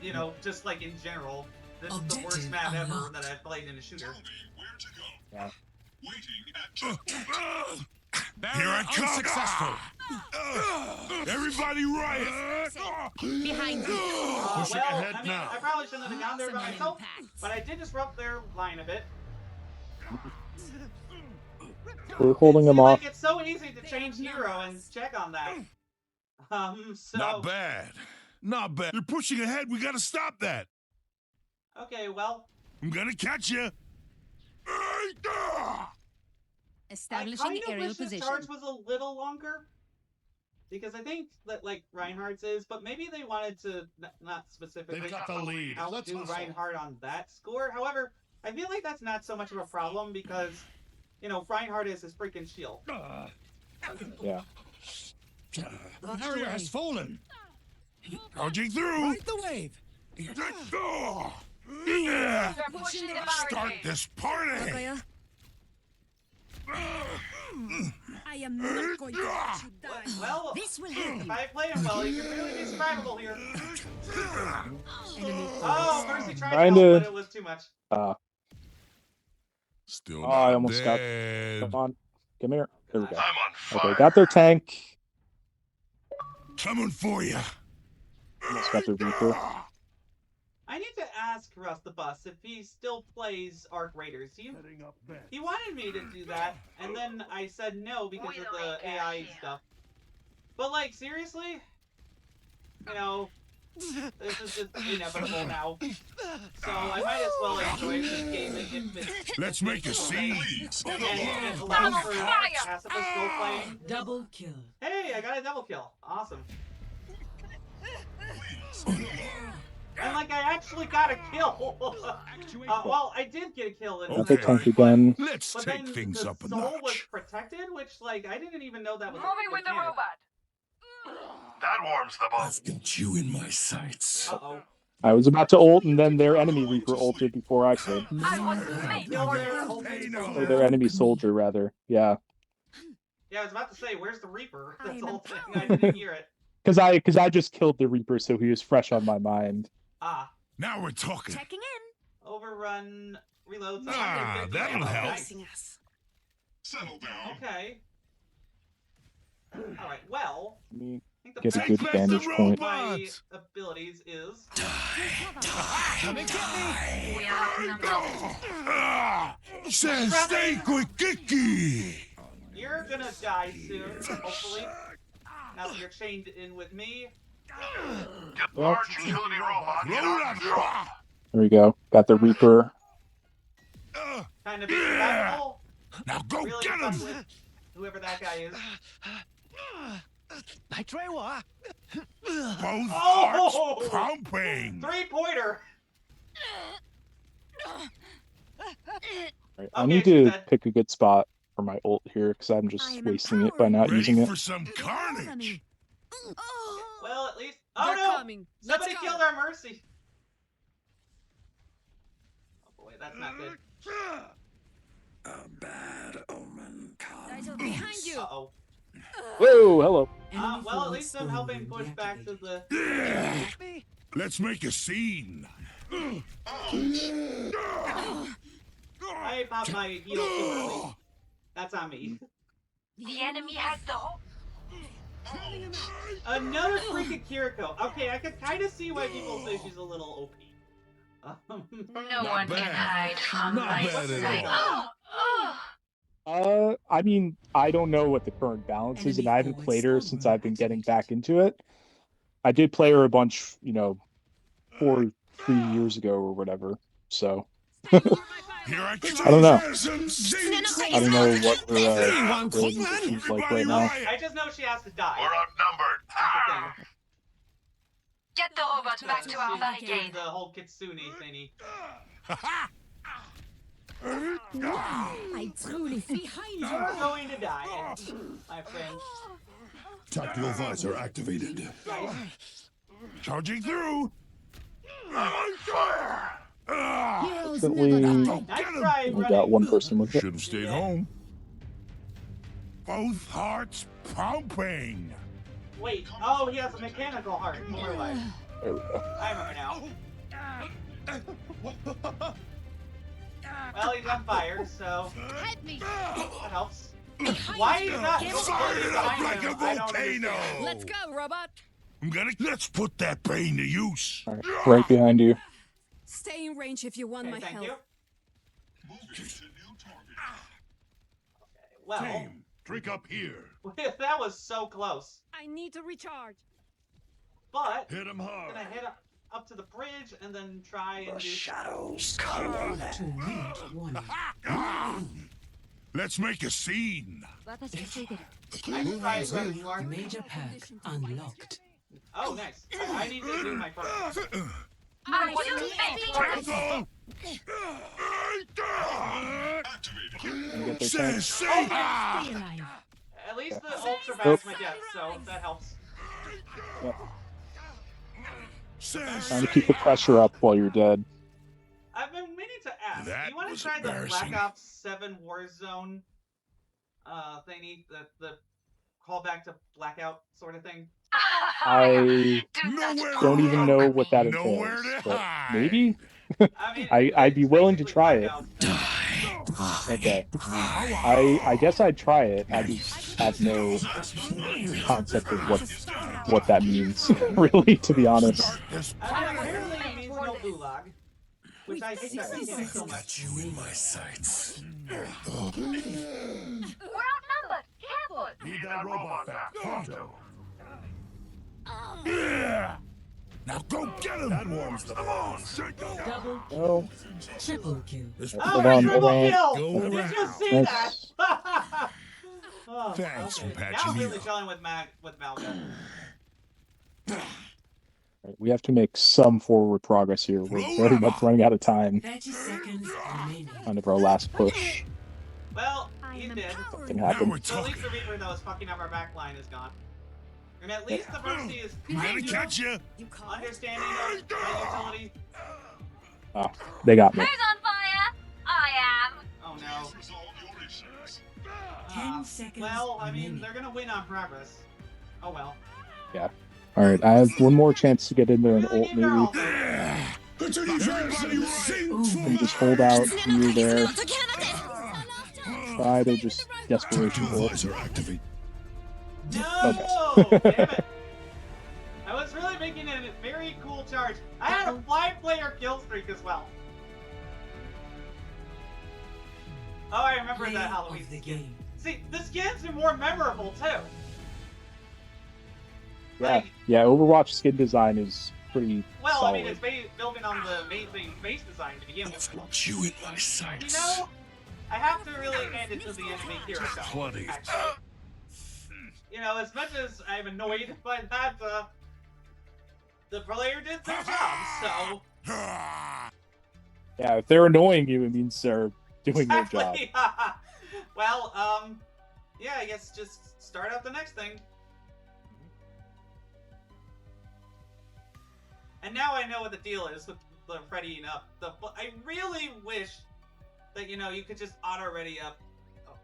You know, just like in general, this is the worst map ever that I've played in a shooter. Yeah. Here I come! Successful. Everybody riot! Behind you. Pushing ahead I mean, now. I probably shouldn't have gone there by myself, but I did disrupt their line a bit. We're holding them off. Like, it's so easy to change hero and check on that. So... Not bad. Not bad. You're pushing ahead. We gotta stop that. Okay, well... I'm gonna catch you. Establishing aerial wish position. The charge was a little longer, because I think that like Reinhardt's is, but maybe they wanted to not specifically They've got the lead. outdo Reinhardt on that score. However, I feel like that's not so much of a problem because, you know, Reinhardt is his freaking shield. Yeah. The barrier has fallen. Charging through. Right the wave. Start this party! I am not going to let you die. Well, This will help if you. I play him well, he can really be survivable here. Oh, Mercy tried to Kinda. help, but it was too much. Still Oh, I not almost got. dead. Come on, come here. There we go. I'm on fire. Okay, got their tank. Coming for you. Almost got their Reaper. I need to ask Russ the Bus if he still plays Arcraiders. He wanted me to do that, and then I said no because of the AI stuff. But like, seriously? You know, this is just inevitable now. So I might as well enjoy this game if it's... Let's make a scene. And it allows for pacifist role-playing. Double kill. Hey, I got a double kill. Awesome. And like, I actually got a kill. Well, I did get a kill. In Got their tank again. Let's but take then things the up a soul was notch. protected, which, like, I didn't even know that was Moving with the mechanic. robot. That warms the boat. I've got you in my sights. Uh-oh. I was about to ult, and then their enemy Reaper ulted before I could. Kill their whole Or their enemy soldier, rather. Yeah. Yeah, I was about to say, where's the Reaper? That's the whole thing. I didn't hear it. Because I just killed the Reaper, so he was fresh on my mind. Ah. Now we're talking. Checking in. Overrun. Reloads. Ah, that'll help. Nice. Us. Settle down. Okay. Alright, well... Let me I think the get a best good use vantage of point. my abilities is... Says stay quick, kicky. You're gonna die soon, hopefully. Now that you're chained in with me. Get large utility robot. There we go. Got the Reaper. Kind of being survivable. Now go Really get fun him. with whoever that guy is. Both Oh! hearts pumping. 3-pointer! Right, I Okay, need she's to dead. pick a good spot for my ult here, because I'm just wasting it by not Ready using it. for some carnage. Well, at least... Oh They're no! coming. Let's Somebody go. killed our Mercy! Oh boy, that's not good. A bad omen Guys are behind you. Uh-oh. Whoa, hello. Well, at least I'm helping push back to the... Let's make a scene. I popped my heal too early. That's on me. The enemy has the hope. Another freaking Kiriko. Okay, I could kind of see why people say she's a little OP. No one can hide from Not my bad at sight. I mean, I don't know what the current balance is, and I haven't played her since I've been getting back into it. I did play her a bunch, 3 years ago or whatever. So Here I don't know. Some I don't know what her seems like right now. I just know she has to die. We're outnumbered. That's the thing. Get the robot back to our She's barricade. the whole Kitsune thingy. I truly behind you. You're going to die, my friend. Tactical visor activated. Nice. Charging through. I'm on fire. Heroes Instantly, never die. Nice try, we running. got one person with it. Should have stayed home. Both hearts pumping. Wait, oh, he has a mechanical heart. More life. There we go. I remember now. Well, he's on fire, so Help me. that helps. Why is that Fire it up like a I don't volcano. understand. Let's go, robot. Let's put that pain to use. All right, right behind you. Stay in range if you want Okay, my thank help. you. Well, Team, drink up here. that was so close. I need to recharge. But Hit him I'm hard. gonna head up to the bridge and then try and do. Shadows To meet one. Let's make a scene. I should try whoever you are. Major pack unlocked. Oh, nice. I need to do my first. I was made for this. And get their tank. Say, Stay alive. At least the ult survives my death, so that helps. Trying to keep the pressure up while you're dead. I've been meaning to ask. That Do you want to was try the embarrassing. Black Ops 7 Warzone thingy? The callback to Blackout sort of thing? I Nowhere don't to even hide. know what that Nowhere entails, to but hide. maybe? I mean, I'd be it's willing to basically try it. Blackout. Okay. I guess I'd try it. I just have no concept of what that means, really, to be honest. I mean, apparently it means no gulag, which I hate that mechanic so much. You in my sights. We're outnumbered. Careful. Need that robot back. Pronto. Now go get him. That warms the bones. Double Oh, triple kill. hold on, hold on. Kill! Go Did you see That's- that? Oh, Thanks for okay. patching Now I'm me really up. chilling with Mauga. We have to make some forward progress here. We're very much running out of time. 30 seconds remaining. Kind of our last push. Well, he's dead. Something Now we're happened. So at least talking. the Reaper that was fucking up our back line is gone. And at least the Mercy is I'm gonna catch you. understanding of my utility. Oh, they got me. Who's on fire? I am. Oh no. 10 seconds Well, I mean, remaining. they're gonna win on progress. Oh well. Alright, I have one more chance to get in there and Really ult gave their maybe. all. Everybody sing And just hold out here, there. Try to just desperation ult. Visor activate. No! Okay. Damn it. I was really making a very cool charge. I had a 5-player kill streak as well. Oh, I remember Play that Halloween of the skin. game. See, the skins are more memorable too. Yeah, Like, yeah, Overwatch skin design is pretty well, solid. I mean, it's building on the amazing base design to begin with. Want you in my You sights. know, I have to really hand it to the enemy Kiriko. Plenty. Actually. You know, as much as I'm annoyed by that, the player did their job, so... Yeah, if they're annoying you, it means they're doing their job. Exactly. Well, yeah, I guess just start out the next thing. And now I know what the deal is with the readying up. I really wish that, you know, you could just auto-ready up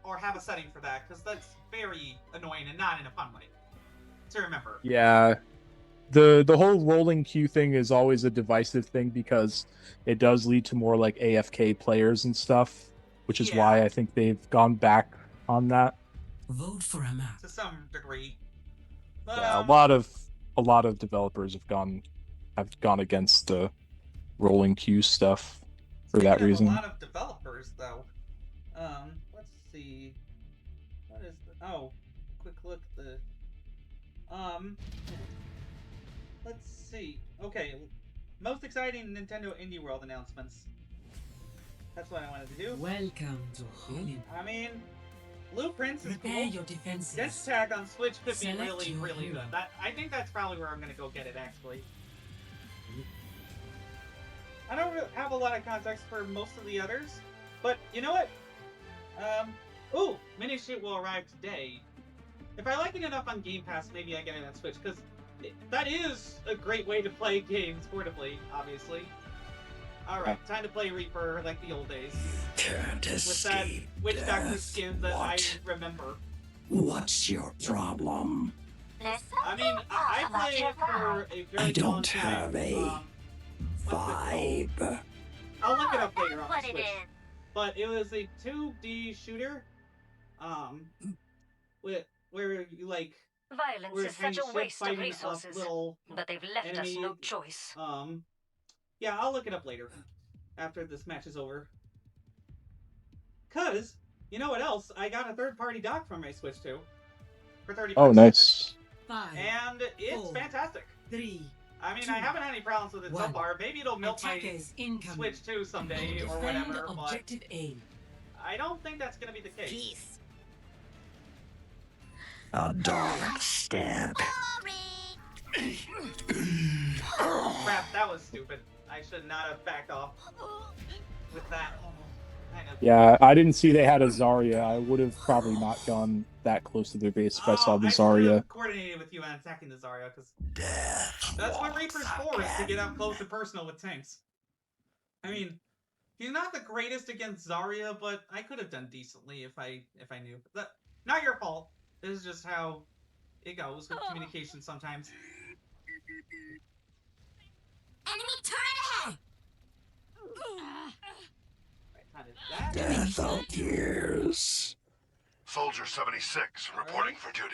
or have a setting for that, because that's very annoying and not in a fun way to remember. Yeah, the whole rolling queue thing is always a divisive thing because it does lead to more like AFK players and stuff, which is why I think they've gone back on that. Vote for a map. To some degree. But, Yeah, a lot of developers have gone against the rolling queue stuff for that speaking of reason. A lot of developers, though. Let's see. What is the... Oh, quick look at the... Let's see. Okay, most exciting Nintendo Indie World announcements. That's what I wanted to do. Welcome to Hollywood. I mean, Blueprints is Prepare cool. your defenses. Dense Attack on Switch could be Select really, your really hero. good. I think that's probably where I'm gonna go get it, actually. I don't really have a lot of context for most of the others, but you know what? Ooh, Mini Shoot will arrive today. If I like it enough on Game Pass, maybe I get it on Switch, because that is a great way to play games portably, obviously. Alright, time to play Reaper like the old days. Can't With that escape Witch Doctor death. skin that What? I remember. What's your problem? There's I mean, something I off about played your it for a very I don't long time. have a what's it called? Vibe. I'll look it up Oh, later that's on what the it Switch. is. But it was a 2D shooter, where you like Violence were is such kind a of waste of fighting resources, up little but they've left us enemy, no choice. Yeah, I'll look it up later, after this match is over. Cause you know what else? I got a third-party dock from my Switch too, for 30 bucks. Oh, nice. 5, And it's 4, fantastic. 3, I mean, I haven't had any problems with it so One. far. Maybe it'll melt my Attackers incoming. Switch too someday or Defend whatever, but objective A. I don't think that's gonna be the case. Peace. A dark stab. Crap, that was stupid. I should not have backed off with that. Kind of. Yeah, I didn't see they had a Zarya. I would have probably not gone that close to their base if I saw the I should have Zarya. coordinated with you on attacking the Zarya, because Death. that's what walks Reaper's for, is to again. get up close and personal with tanks. I mean, He's not the greatest against Zarya, but I could have done decently if I knew. But not your fault. This is just how it goes with communication sometimes. Enemy turret ahead! Death appears. Soldier 76 reporting for duty.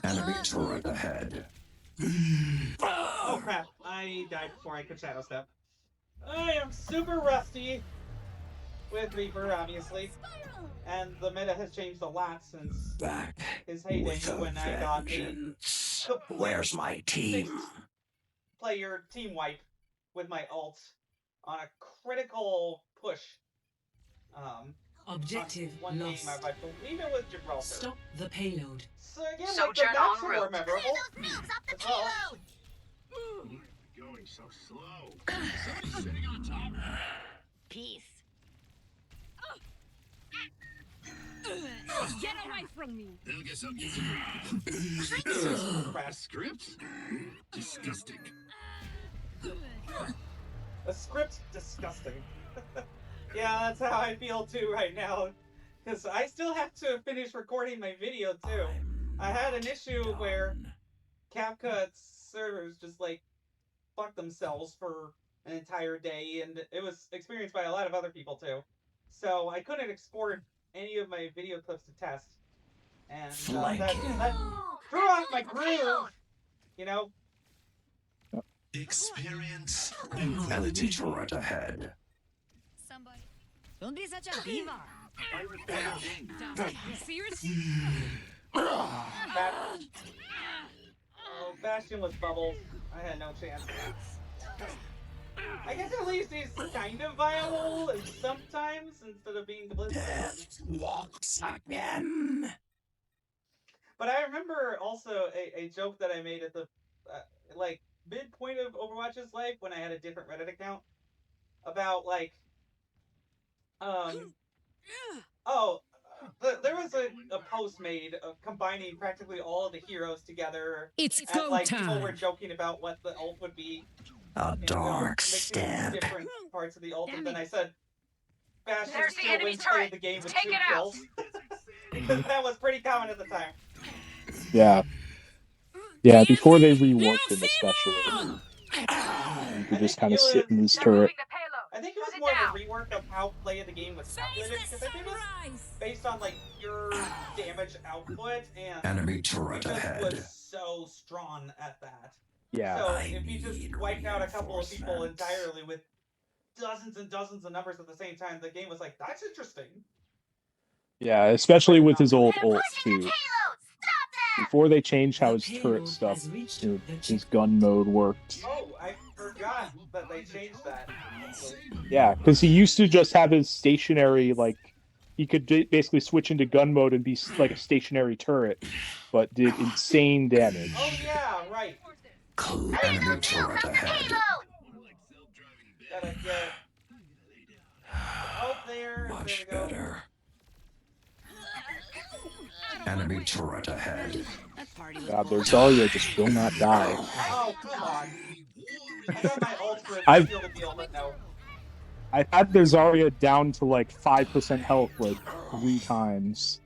Enemy turret ahead. Oh crap, I died before I could shadow step. I am super rusty with Reaper, obviously. And the meta has changed a lot since Back his heyday with a when I got a vengeance. Where's my team? player team wipe with my ult on a critical push. Objective one game, lost. I believe it was Gibraltar. Stop the payload. So again, Sojourn like the en maps were route. memorable. As well. Going so slow. Somebody's sitting on top. Peace. Get away from me! They'll get some Crap. scripts. Disgusting. The script's disgusting. Yeah, that's how I feel too right now. Because I still have to finish recording my video too. I had an issue where CapCut's servers just like fucked themselves for an entire day, and it was experienced by a lot of other people too. So I couldn't export any of my video clips to test, and that threw off my groove. You know. Experience. Enemy turret ahead. Somebody. Don't be such a diva! Serious? Bastion with bubbles. I had no chance. I guess at least he's kind of viable sometimes instead of being completely. Death walks again. But I remember also a joke that I made at the like midpoint of Overwatch's life when I had a different Reddit account about like there was a post made of combining practically all of the heroes together. It's and go like time! people were joking about what the ult would be. A dark mixing stab. different parts of the ult, and then I said Bastion There's the still enemy wins play turret. the game with Take 2 it out. kills. Because that was pretty common at the time. Yeah. Yeah, before they reworked it especially. You could just kind of sit in this They're turret. moving the payload. I think it was Shut more down. of a rework of how play of the game was calculated, because I think it was based on like pure damage output, and Enemy he turret just ahead. was so strong at that. Yeah. So I if you just need wiped out a couple of people reinforcements. entirely with dozens and dozens of numbers at the same time, the game was like, that's interesting. Yeah, especially with his old ult too. Payload. Stop that. Before they changed how The his turret payload stuff, has reached you know, the his chip. gun mode worked. Oh, I forgot that they changed that. Yeah, because he used to just have his stationary, like, he could basically switch into gun mode and be like a stationary turret, but did insane damage. Oh yeah, right. Enemy turret ahead. Gotta get out there. Much there we go. better. Enemy turret ahead. God, their Zarya just will not die. Oh, come on. I got my ult for a I've- seal the deal, but no. I've had their Zarya down to like 5% health like 3 times.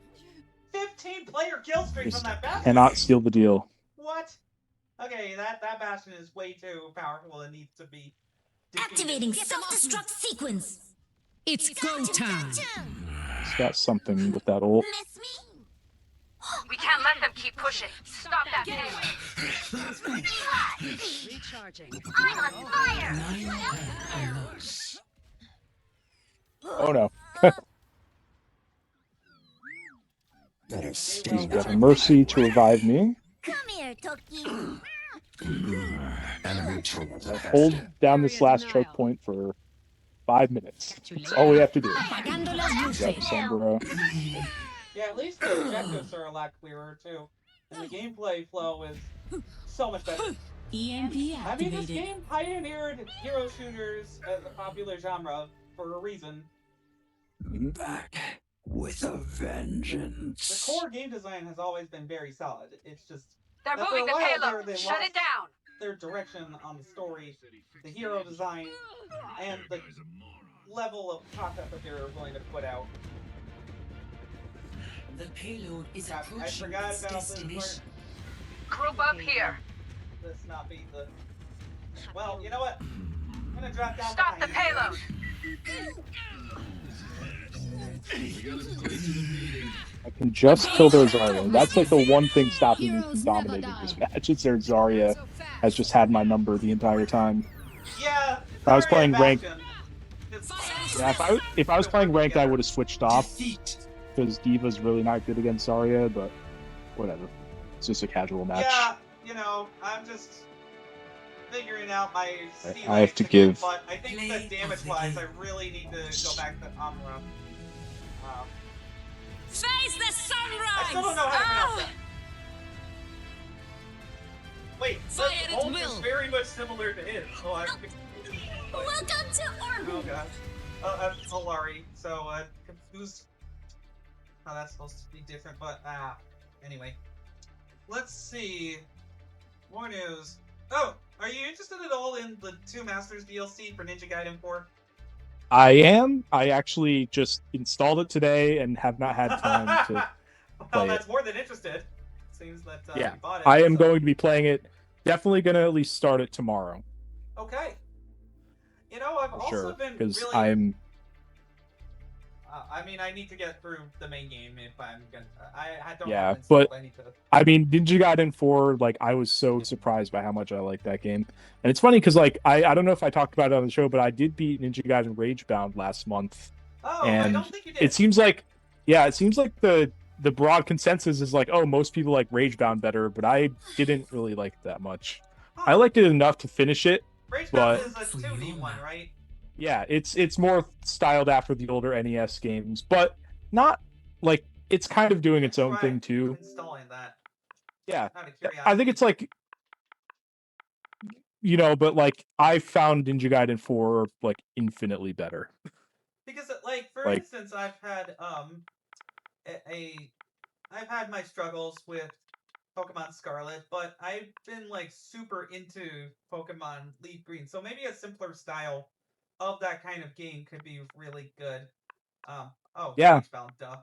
15 player kill streak Just from that Bastion. cannot steal the deal. What? Okay, that Bastion is way too powerful and needs to be defeated. Activating self-destruct sequence! It's go time! He's got something with that ult. We can't let them keep pushing. Stop that payload. Recharging. I'm on fire. 9 have lost. Oh no. Better He's stay got a mercy to revive me. Come here, Toki! Enemy turret ahead. Hold down this last choke point for 5 minutes. That's all we have to do. Apagando las Grab luces. a Sombra. Yeah, at least the objectives are a lot clearer too. And the gameplay flow is so much better. EMP I mean, this activated. game pioneered hero shooters as a popular genre for a reason. Back with a The vengeance. core game design has always been very solid. It's just They're After moving a the while, payload. they Shut lost. it down. their direction on the story, the hero design, and the level of content that they're willing to put out. The payload is I approaching forgot its about this part. destination. Group up here. This not be the. Well, you know what? I'm gonna drop down. Stop the behind you. payload. I can just kill their Zarya. That's like the one thing stopping me from dominating this match. It's their Zarya has just had my number the entire time. Yeah. I was playing Bastion. ranked. It's- Yeah, if I was playing ranked, I would have switched off Defeat. because Diva's really not good against Zarya. But whatever, it's just a casual match. Yeah, you know, I'm just figuring out my I have to give- but I think that damage-wise, I really need to go back to Amura. Face the sunrise! I still don't know how to pronounce that. Wait, Fire this at ult is will. very much similar to his, so I'm... Welcome to Oh Orbit! god. Solari, so, confused how that's supposed to be different, but, anyway. Let's see. More news. Oh, are you interested at all in the Two Masters DLC for Ninja Gaiden 4? I am. I actually just installed it today and have not had time to Well, play that's it. more than interested. Seems that Yeah, you bought it. I am so- going to be playing it. Definitely going to at least start it tomorrow. Okay. You know, I've For also sure, been because really... I'm. I mean, I need to get through the main game if I'm gonna... I don't Yeah, have it installed. but- I need to... I mean, Ninja Gaiden 4, like, I was so surprised by how much I like that game. And it's funny because, like, I don't know if I talked about it on the show, but I did beat Ninja Gaiden Ragebound last month. Oh, I and don't think you did. It seems like, yeah, it seems like the broad consensus is like, oh, most people like Ragebound better, but I didn't really like it that much. I liked it enough to finish it. Ragebound but- is a 2D one, right? Yeah, it's more styled after the older NES games, but not like it's kind of doing its own Right. thing too. Installing that. Yeah, Out of curiosity. I think it's like, you know, but like I found Ninja Gaiden 4 like infinitely better. Because, like, for Like- instance, I've had I've had my struggles with Pokemon Scarlet, but I've been like super into Pokemon Leaf Green, so maybe a simpler style of that kind of game could be really good. Oh Yeah. Ragebound, duh.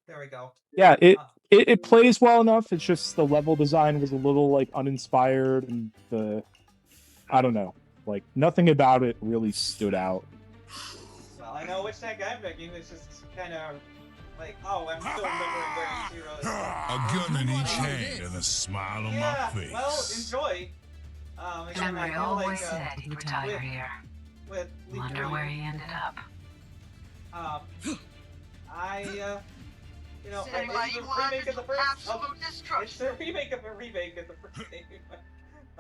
There we go. Yeah, Uh, it plays well enough. It's just the level design was a little like uninspired, and I don't know, like nothing about it really stood out. Well, I know which deck I'm picking. It's just kind of like, oh, I'm still remembering where Zero is. A gun in each hand and a smile on Yeah, my face. well, enjoy. Again, I Henry feel always like said he'd retire with- here. with Leaf Wonder Green, where he ended up. You know, Sitting it's by a you remake of the first. absolute It's destruction. a remake of a remake of the first game.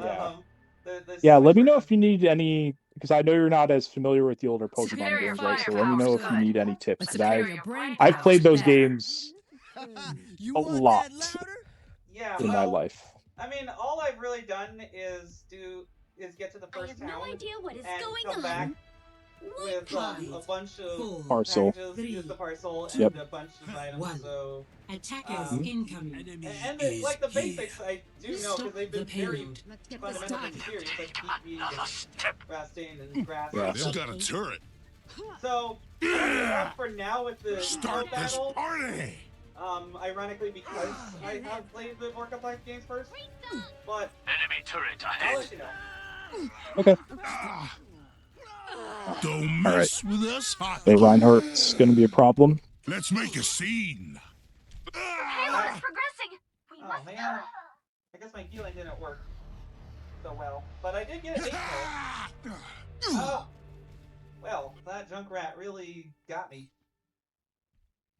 Yeah. The Yeah, let me Switch know version. if you need any, because I know you're not as familiar with the older Pokemon Superior games, right? So let me know if you firepower. need any tips. Let's 'cause Superior brain I've power. played those better. games You a want lot that louder? Yeah, in my well, life. I mean, all I've really done is get to the I first have no town idea what is and going come on. back with Five, a bunch of four, Parcel. packages, just the parcel, and Yep. a bunch of items. One. So, Attackers incoming. Enemy and is like the here. basics, I do know Stop because they've the been very payload. Let's get this fundamentally done. serious, like PvE and Rastain and Grass. Yeah. They've got a turret. So, for now with the Start this battle, party. ironically because I have played the more complex games first, but Enemy turret I'll let you know. Okay. Don't All mess with us, hot. So Reinhardt's going to be a problem. Let's make a scene. Payload is progressing. We Oh must man, I guess my healing didn't work so well, but I did get an 8 kill. Oh, well, that Junkrat really got me.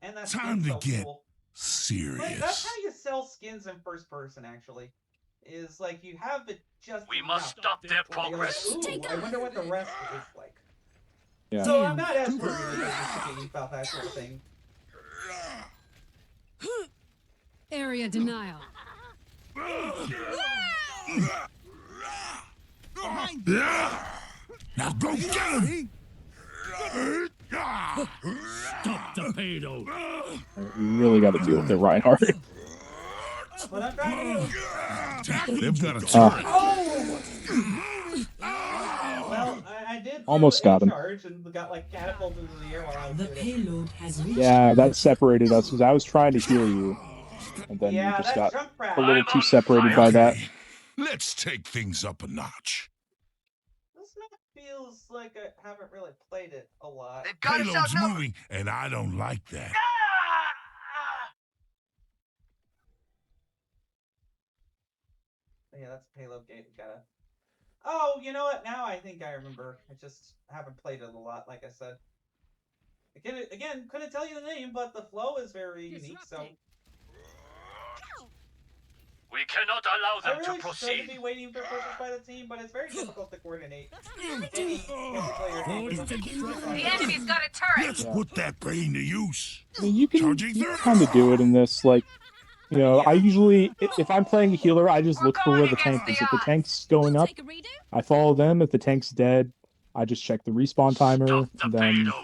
And that's Time to get cool. Like, that's serious. how you sell skins in first person, actually. Is like you have it just. We enough. must stop their You're like, progress. "Ooh, Take I wonder what the rest is like. Yeah. So I'm not as worried about that sort of thing. Area denial. Now go get him. Stop the payload. We really got to deal with it, Reinhardt. But I'm trying to do. They've got a turret. Oh! Well, I did Almost do a got him. charge and got like catapulted into the air while I was The doing it. payload has reached. Yeah, that separated us because I was trying to heal you, and then Yeah, you just that got jump rat. a little too separated by that. Okay, let's take things up a notch. This map feels like I haven't really played it a lot. They've got us Payload's outnumbered. moving, and I don't like that. Yeah, that's payload gate. Gotta. Oh, you know what? Now I think I remember. I just haven't played it a lot, like I said. Again, couldn't tell you the name, but the flow is very unique. So We cannot allow I them really to should proceed. be waiting for pushes by the team, but it's very difficult to coordinate any multiplayer game. The enemy's got a turret. Let's put that brain to use. I mean, you can Charging kind of do it in this. Like, you know, I usually, if I'm playing a healer, I just look for where the tank is. If the tank's going up, Take a redo? I follow them. If the tank's dead, I just check the respawn timer. Stop the And then payload.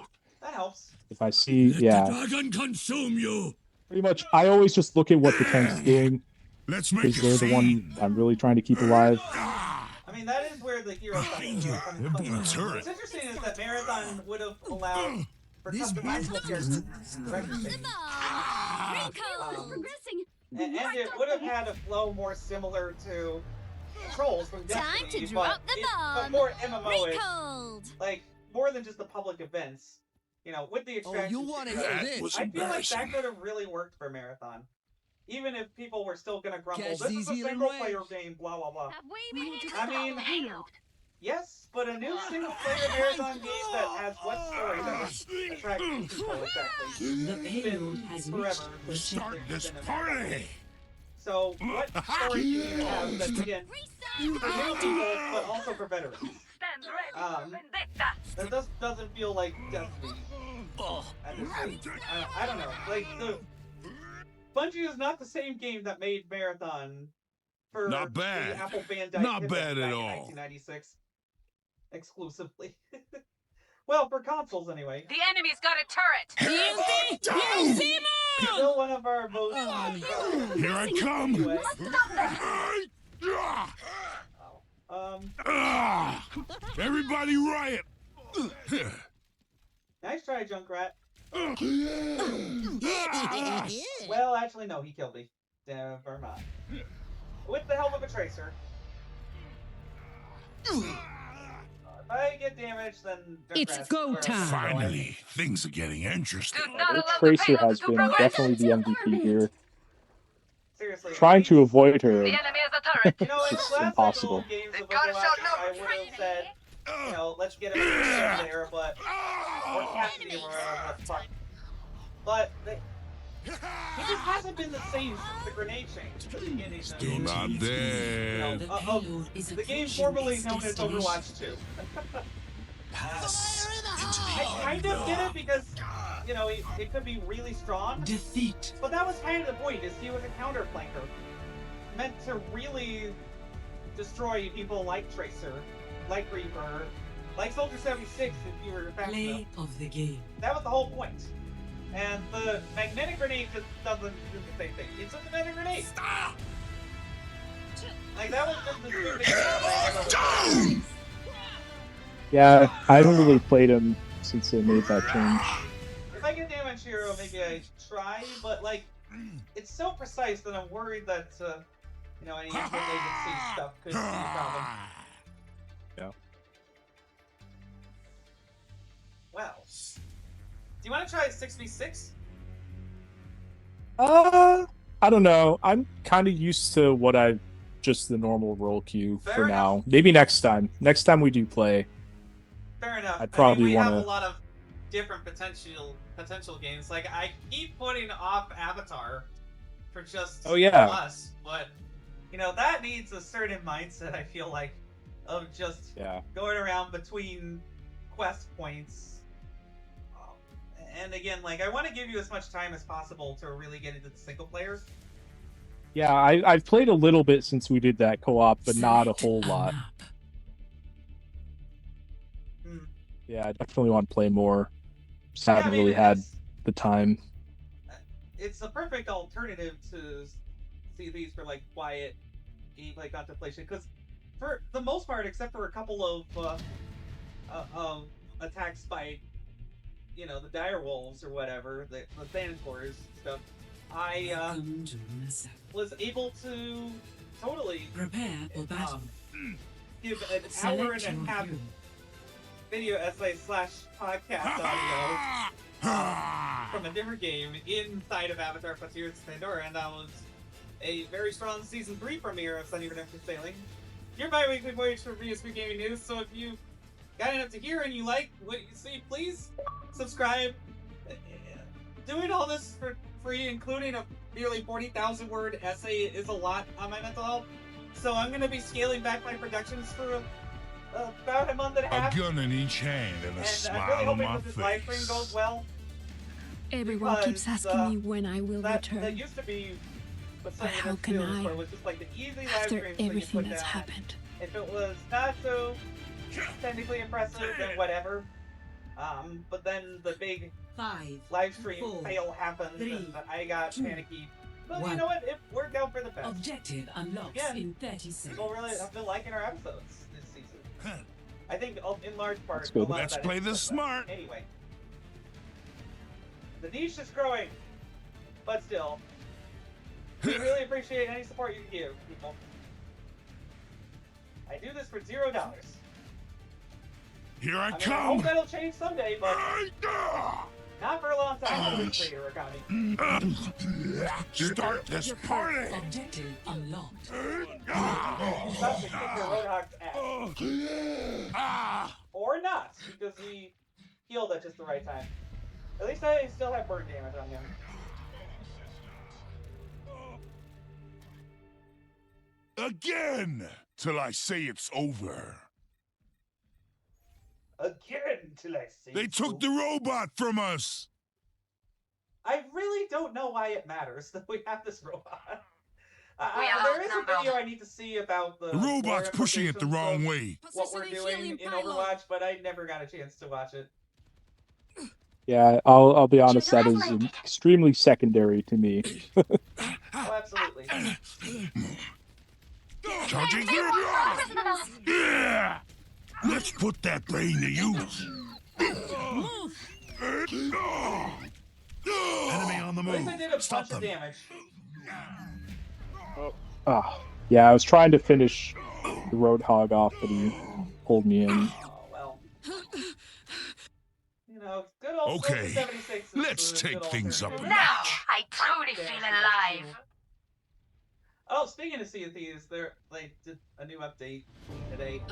That helps. if I see, Let yeah, the dragon consume you. pretty much, I always just look at what the tank's doing Let's make because a they're the one scene. I'm really trying to keep alive. I mean, that is where the hero Behind you. They've got a turret. What's interesting is that Marathon would have allowed for customizable characters director change. Recall! Progressing. And it would have had a flow more similar to Trolls from Time Destiny, to drop the but bomb. more MMO-ish. Recalled. Like, more than just the public events. You know, with the extraction. That was I feel like that embarrassing. could have really worked for Marathon. Even if people were still gonna grumble, Catch this is these a healing single player waves. game, blah blah blah. Have we been hit? I mean, yes, but a new single player Marathon game that has what story that attracts people exactly. The payload has Forever. reached the Start checkpoint. this party. So, what story do you have that's again for new people, but also for veterans? Stand ready for vendetta. That doesn't feel like Destiny. At this stage. I don't know. Like Bungie is not the same game that made Marathon for Not bad. the Apple Bandai Not Pivot bad at back in all. 1996 exclusively. Well, for consoles anyway. The enemy's got a turret. Still one of our most. Here I come. Anyway, Everybody riot. nice try, Junkrat. Well, actually, no, he killed me. Never mind. With the help of a tracer. If I get damaged, then It's Junkrat's go where I'm time. going. Finally, things are getting interesting. Do not Their allow the Tracer payload has to been progress. definitely the MVP here. Seriously. Trying to avoid her. The enemy has a turret. You know, in It's the last impossible. couple games They've of got us Overwatch, I outnumbered. would have said, you know, let's get him there, but or captain him or whatever the fuck. But he just hasn't been the same since the grenade change at the beginning. Still not You dead. know, The of payload is the game approaching formerly its known as destination. Overwatch 2. Pass into the I kind of get it because, you know, it could be really strong. Defeat. But that was kind of the point, is he was a counter flanker. Meant to really destroy people like Tracer, like Reaper, like Soldier 76 if you were fast enough. Play of the game. That was the whole point. And the magnetic grenade just doesn't do the same thing. It's a magnetic grenade. Stop! Like, that was just the stupid thing. Yeah, I haven't really played him since they made that change. If I get damage hero, maybe I try, but like, it's so precise that I'm worried that, you know, any input latency stuff could be a problem. Yeah. Well, do you want to try 6v6? I don't know. I'm kind of used to what I've just the normal roll queue Fair for now. enough. Maybe next time. Next time we do play. Fair enough. I'd probably we have wanna- a lot of different potential games. Like, I keep putting off Avatar for just Oh, yeah. us, but you know that needs a certain mindset. I feel like of just Yeah. going around between quest points. And again, like, I want to give you as much time as possible to really get into the single players. Yeah, I've played a little bit since we did that co-op, but not a whole Select lot. map. Hmm. Yeah, I definitely want to play more. Just Yeah, I haven't mean, really had it's- the time. It's the perfect alternative to see these for like quiet gameplay contemplation, because for the most part, except for a couple of attacks by, you know, the dire wolves or whatever, the Thanators stuff, I was able to totally Prepare for battle. give an hour and a half video essay / podcast audio from a different game inside of Avatar Frontiers of Pandora, and that was a very strong Season 3 premiere of SunnyRedemption Sailing. Your bi-weekly voyage for VSB Gaming News, so if you got enough to hear and you like what you see, please subscribe. Doing all this for free, including a nearly 40,000 word essay, is a lot on my mental health. So I'm going to be scaling back my productions for about a month and a half. A gun in each hand and a And I'm really smile on hoping my that this live stream face. goes well. Everyone keeps Because, asking me when I will That return. used to be what But how SunnyRedemption can Sailing was I, for, was just like the easy live after streams that you everything put that's down. happened? If it was not so technically impressive, then whatever. But then the big 5, live stream 4, fail happened, 3, and I got 2, panicky. But you 1. know what? It worked out for the best. Objective unlocks Yeah. in 30 seconds. People really have been liking our episodes this season. I think in large part, That's good. a lot Let's of that play is this because of that. smart. Anyway, the niche is growing, but still, we really appreciate any support you can give, people. I do this for $0. Here I I mean, I come. hope that'll change someday, but not for a long time with this creator economy. Start this party. Objective unlocked. Stop to kick your Roadhog's ass. Or not, because he healed at just the right time. At least I still have burn damage on him. Again, till I say it's over. Again, till I see. They took the robot from us. I really don't know why it matters that we have this robot. We are There is a outnumbered. video I need to see about the The robot's lore pushing it the implications wrong of way. what we're doing in Overwatch, but I never got a chance to watch it. Yeah, I'll be honest, that is extremely secondary to me. Oh, absolutely. Charging through. Yeah. Let's put that brain to use. Enemy on the At least I did a move. Stop bunch of them. damage. Yeah, I was trying to finish the Roadhog off, but he pulled me in. Oh, well. You know, good old Okay, 76 is let's the take good things up a alternative. Now, notch. I truly feel alive. Oh, speaking of Sea of Thieves, they did a new update today.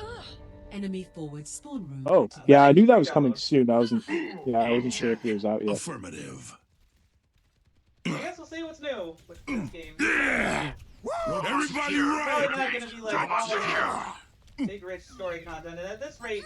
Enemy forward spawn room. Oh, yeah, I knew that was coming soon. I wasn't sure if it was out yet. Affirmative. I guess we'll see what's new with this game. Yeah. Everybody Probably right. not gonna be like all this big rich story content, and at this rate,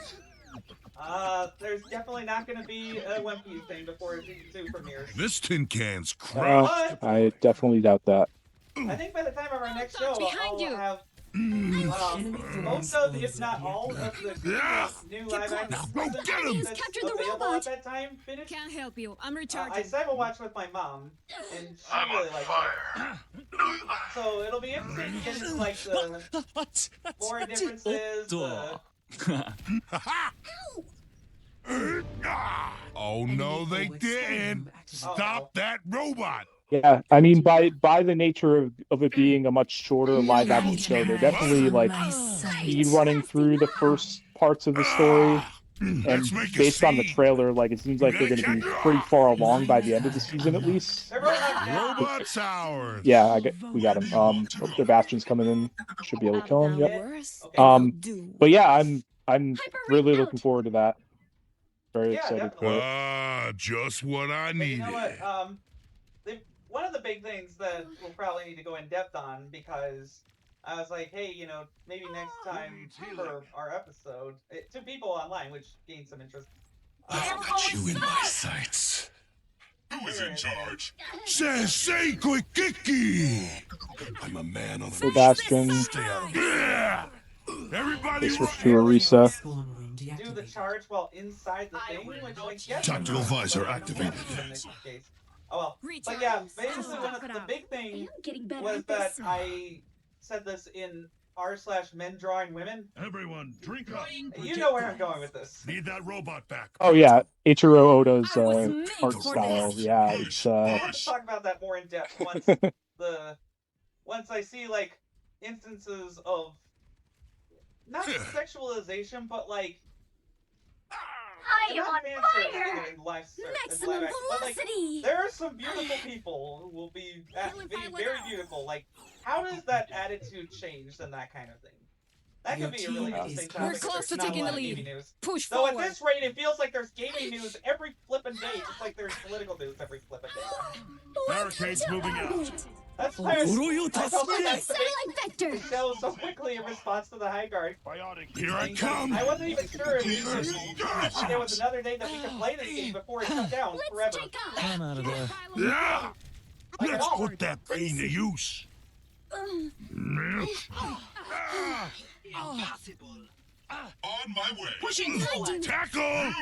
there's definitely not gonna be a One Piece thing before Season 2 premieres. This tin can's crushed. I definitely doubt that. I think by the time of our next show, Behind I'll you. have most of, if not all, of the new live action Now go content get 'em. that's Capture the available robot. at that time finished. Can't help you. I'm I recharging. cyber watched with my mom, and she I'm really on likes fire. it. So it'll be interesting to get into like the lore differences. Oh no, they didn't. Stop that robot. Yeah, I mean, by the nature of it being a much shorter live action show, they're definitely like speed running through the first parts of the story. And Let's make a based on the scene. trailer, like it seems like they're going to be pretty far along by the end of the season, at least. Robot's ours. Yeah, we got him. The Bastion's coming in. Should be able to kill him. Yep. Worse. But yeah, I'm really looking forward to that. Very Yeah, excited for it. Just what I But needed. you know what? One of the big things that we'll probably need to go in depth on, because I was like, hey, you know, maybe next time for our episode, to people online, which gained some interest. You in my sights. Who is in charge? Sensei Koikiki! I'm a man on Hey, Bastion. Stay out. Yeah! Everybody They switched to Arisa. Spawn room Do the deactivated. charge while inside the thing, which I guess... Tactical visor but I don't know activated. if that's the case. Oh well. But yeah, basically the big thing was that I said this in r/men drawing women. Everyone, drink up. You know where I'm going with this. Need that robot back. Oh yeah, Ichiro Oda's I was made art for style. this. Yeah, it's I'll have to talk about that more in depth once I see like instances of not sexualization, but like I am not on fan fire! service in live Maximum action, but like velocity! there are some beautiful people who will be very beautiful. Like, how does that attitude change and that kind of thing? That could be a really interesting topic. We're close to There's not a taking lot the of lead. gaming news. Push So at forward. this rate, it feels like there's gaming news every flippin' day, just like there's political news every flippin' day. Barricades moving out. That's why I felt like Satellite the vector! show so quickly in response to the Highguard. Here I come. I wasn't even sure if there was another day that we could play this game before it shut down forever. Take off! Come out of there. Yeah. Let's put that brain to use. On my way. Pushing forward! Tackle.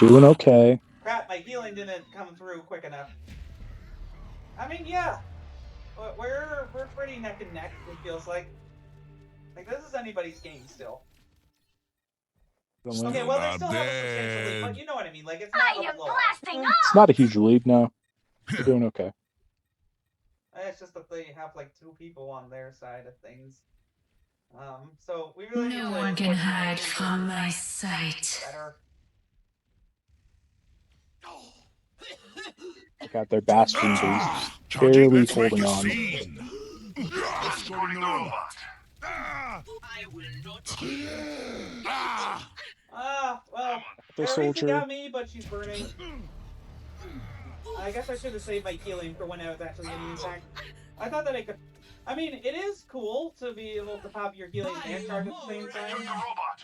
doing okay. Crap, my healing didn't come through quick enough. I mean, yeah. We're pretty neck and neck, it feels like. Like, this is anybody's game still. Okay, well, they still have a substantial lead, but you know what I mean. Like, it's not I am a blow. blasting off! It's not a huge lead, no. We're doing okay. It's just that they have, like, 2 people on their side of things. So we really need No to one can work hide on from my sight. better. Check out their bastion base. Charging, Barely let's make holding a on. scene. Escorting the robot. Well, The Teresa soldier. got me, but she's burning. I guess I should have saved my healing for when I was actually getting attacked. I thought that I could. I mean, it is cool to be able to pop your healing and charge at the same time.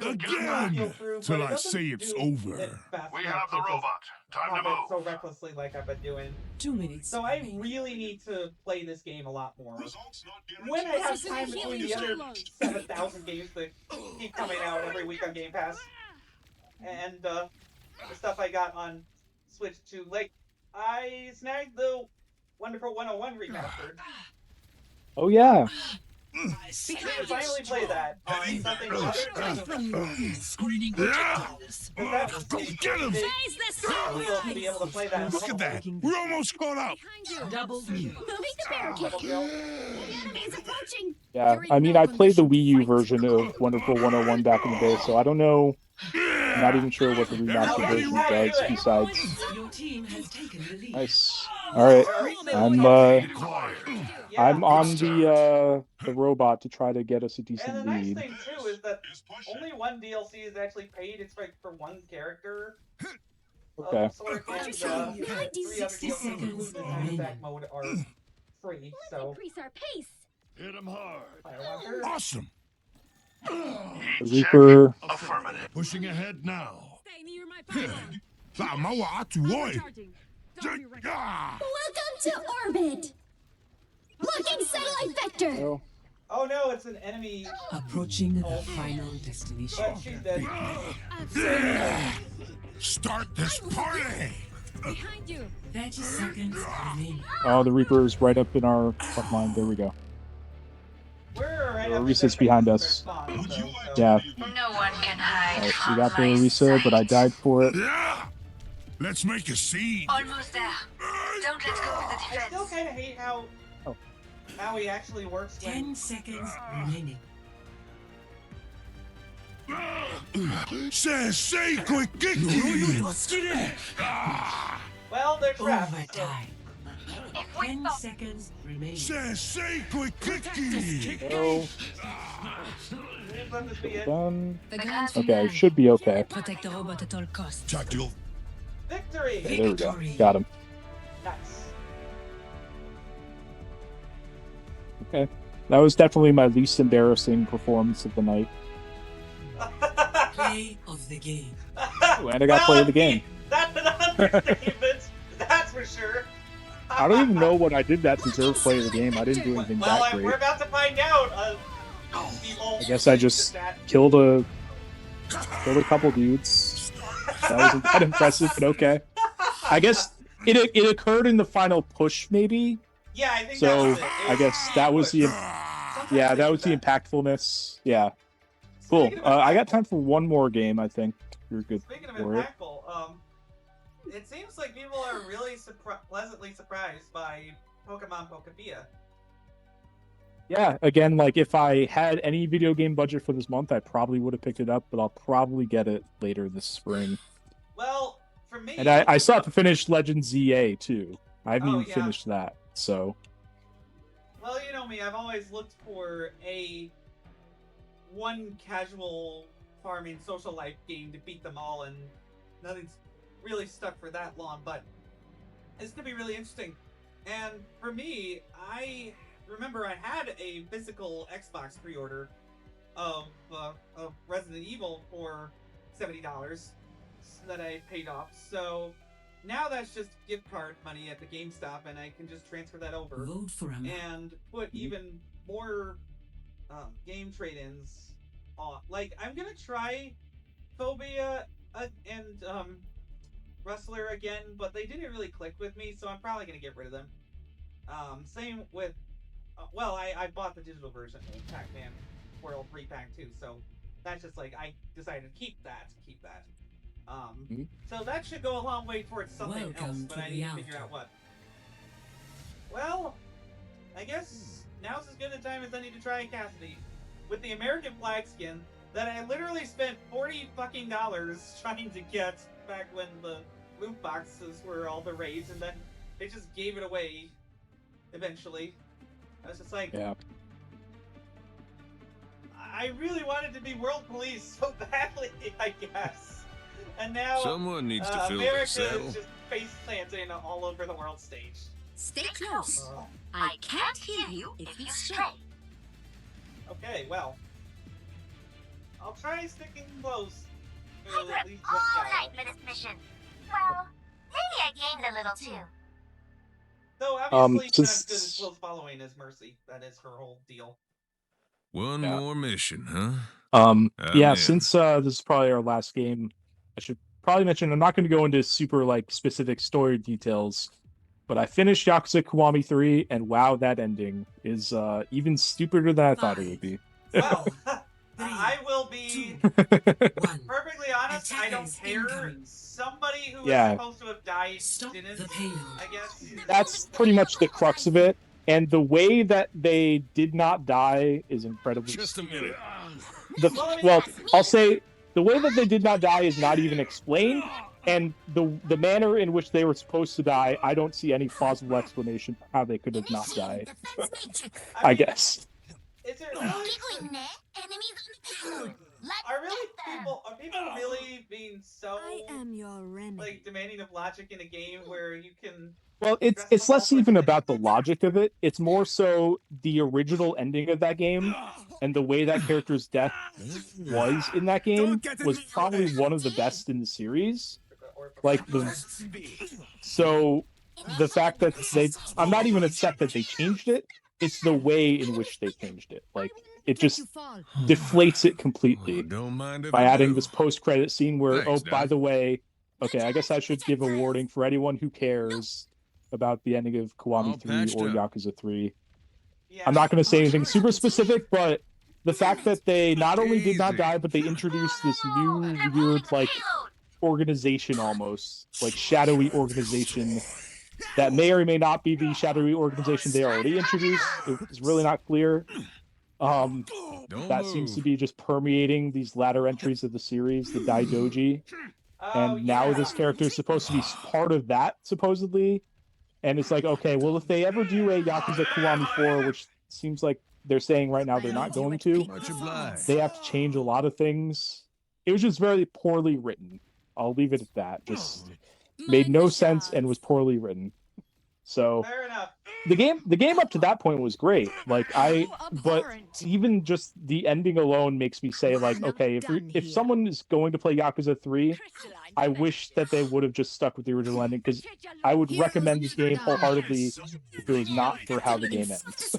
Again, till I say it's over. We have the robot. Time to move. So recklessly, like I've been doing. 2 minutes. So I really need to play this game a lot more. When I have time between the other 7,000 games that keep coming out every week on Game Pass, and the stuff I got on Switch 2, like I snagged the Wonderful 101 remastered. Oh yeah. We can finally play that on something other than Go get him! to be able to play that. Look at that. We almost caught up. Double view. Moving the barricade! The enemy is approaching! Yeah, I mean, I played the Wii U version of Wonderful 101 back in the day, so I don't know. I'm not even sure what the remastered version does besides. Your team has taken the lead. Nice. All right, I'm on the robot to try to get us a And the decent nice lead. thing too is that only one DLC is actually paid. It's like for one character. Okay. Sort, and 3 other DLCs, including the time attack mode, are free. So Increase our pace! Hit him hard. Firewalker. Awesome. The Reaper. Affirmative. Pushing ahead now. Stay near my pylon! Welcome Welcome to orbit! Blocking satellite vector! Oh, Oh no, it's an enemy. Approaching the final destination. But she's dead. Start this party. Behind you! 30 seconds remaining. oh, the Reaper is right up in our front line. There we go. We're right up Orisa's against behind their us. spawn, so. Yeah. No one can hide Alright, from we got the my Orisa, but I sight. died for it. Yeah. Let's make a scene. Almost there. Don't let go of the I still defense. kind of hate how he actually works. 10 seconds remaining. Say quick. Well, they're trapped. So. Overtime. 10 seconds remaining. Say quick. Oh, Let this be it. done. The guns Okay, should be okay. protect the robot at all costs. Tactical. Victory! Okay, there we go. Got him. Nice. Okay. That was definitely my least embarrassing performance of the night. Play of the game. Ooh, and I got play of the game. That's an understatement. That's for sure. I don't even know what I did that deserved play of the game. I didn't do anything Well, that we're great. about to find out. I guess I just killed a couple dudes. That wasn't that impressive, but okay. I guess it occurred in the final push, maybe. Yeah, I think So that was it. I guess that was the that was the impactfulness. Yeah, cool. I got time for one more game. I think you're good Speaking of for it. impactful, it seems like people are really pleasantly surprised by Pokemon Pokopia. Yeah, again, like if I had any video game budget for this month, I probably would have picked it up, but I'll probably get it later this spring. Well, for me, and I still have to finish Legends ZA too. I haven't even finished that, so. Well, you know me, I've always looked for one casual farming social life game to beat them all, and nothing's really stuck for that long, but it's gonna be really interesting. And for me, I remember I had a physical Xbox pre-order of Resident Evil for $70 that I paid off, so now that's just gift card money at the GameStop, and I can just transfer that over and put even more game trade-ins on. Like, I'm gonna try Phobia and Rustler again, but they didn't really click with me, so I'm probably gonna get rid of them. Same with, well, I bought the digital version of Pac-Man World 3-pack too, so that's just like, I decided to keep that. So that should go a long way towards something else, but I need to figure out what. Well, I guess now's as good a time as any to try Cassidy with the American flag skin that I literally spent $40 fucking trying to get back when the loot boxes were all the rage, and then they just gave it away eventually. I was just like, yeah. I really wanted to be world police so badly, I guess. And now someone needs to fill America their saddle. is just face planting all over the world stage. Stay close. I can't hear you if you stray. Okay, well, I'll try sticking close. I worked all night for this mission. Well, maybe I gained a little too. Though obviously not since- as good as close following as Mercy. That is her whole deal. One more mission, huh? Yeah, in. since this is probably our last game, I should probably mention I'm not going to go into super like specific story details, but I finished Yakuza Kiwami 3, and wow, that ending is even stupider than I thought it would be. Well, I will be perfectly honest. I don't care. Somebody who is supposed to have died didn't. I guess That's pretty much the crux of it, and the way that they did not die is incredibly. Just a minute. Well, I'll say the way that they did not die is not even explained, and the manner in which they were supposed to die, I don't see any plausible explanation for how they could have not died. I guess. Is it really? Are people really being so like demanding of logic in a game where you can? Well, it's less even about the logic of it. It's more so the original ending of that game and the way that character's death was in that game was probably one of the best in the series. So the fact that I'm not even upset that they changed it. It's the way in which they changed it. Like, it just deflates it completely by adding this post-credit scene where, by the way, okay, I guess I should give a warning for anyone who cares about the ending of Kiwami 3 or Yakuza 3. I'm not going to say anything super specific, but the fact that they not only did not die, but they introduced this new weird, like, organization almost, like shadowy organization that may or may not be the shadowy organization they already introduced. It's really not clear. That seems to be just permeating these latter entries of the series, the Daidoji. And now this character is supposed to be part of that, supposedly. And it's like, okay, well, if they ever do a Yakuza Kiwami 4, which seems like they're saying right now they're not going to, they have to change a lot of things. It was just very poorly written. I'll leave it at that. Just made no sense and was poorly written. So fair enough. The game up to that point was great. But even just the ending alone makes me say, like, okay, if someone is going to play Yakuza 3, I wish that they would have just stuck with the original ending, because I would recommend this game wholeheartedly if it was not for how the game ends.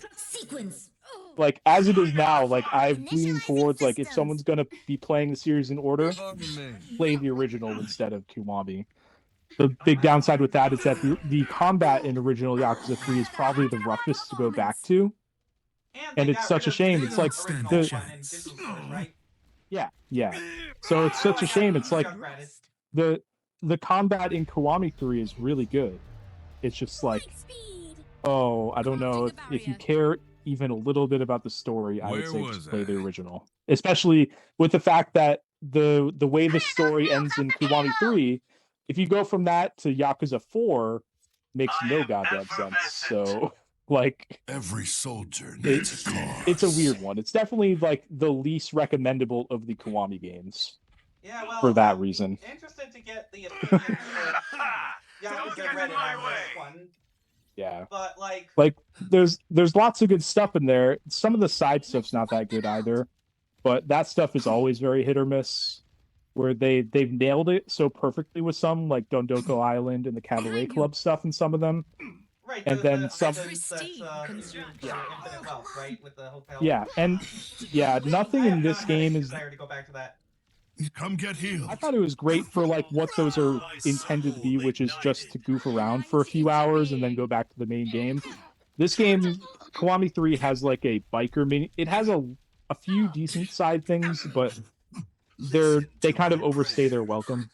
like as it is now, like I'm leaning towards like if someone's gonna be playing the series in order, play the original instead of Kiwami. The big downside with that is that the combat in original Yakuza 3 is probably the roughest to go back to. And it's such a shame. It's like yeah. So it's such a shame. It's like the combat in Kiwami 3 is really good. It's just like, oh, I don't know if you care even a little bit about the story, I would say just play the original. Especially with the fact that the way the story ends in Kiwami 3, if you go from that to Yakuza 4, makes no goddamn sense. So, like, every soldier needs a cause. It's a weird one. It's definitely like the least recommendable of the Kiwami games. Yeah, well, for that reason. Interested to get the opinion of Yakuza Reddit on this one. Yeah. But like there's lots of good stuff in there. Some of the side stuff's not that good either. But that stuff is always very hit or miss. Where they've nailed it so perfectly with some, like Dondoko Island and the Cabaret Club stuff in some of them. Right, and then some Infinite Wealth, right? With the hotel. Yeah, and yeah, nothing in this game is desire to go back to that. Come get healed. I thought it was great for like what those are intended to be, which is just to goof around for a few hours and then go back to the main game. This game, Kiwami 3, has like a biker mini. It has a few decent side things, but they kind of overstay their welcome.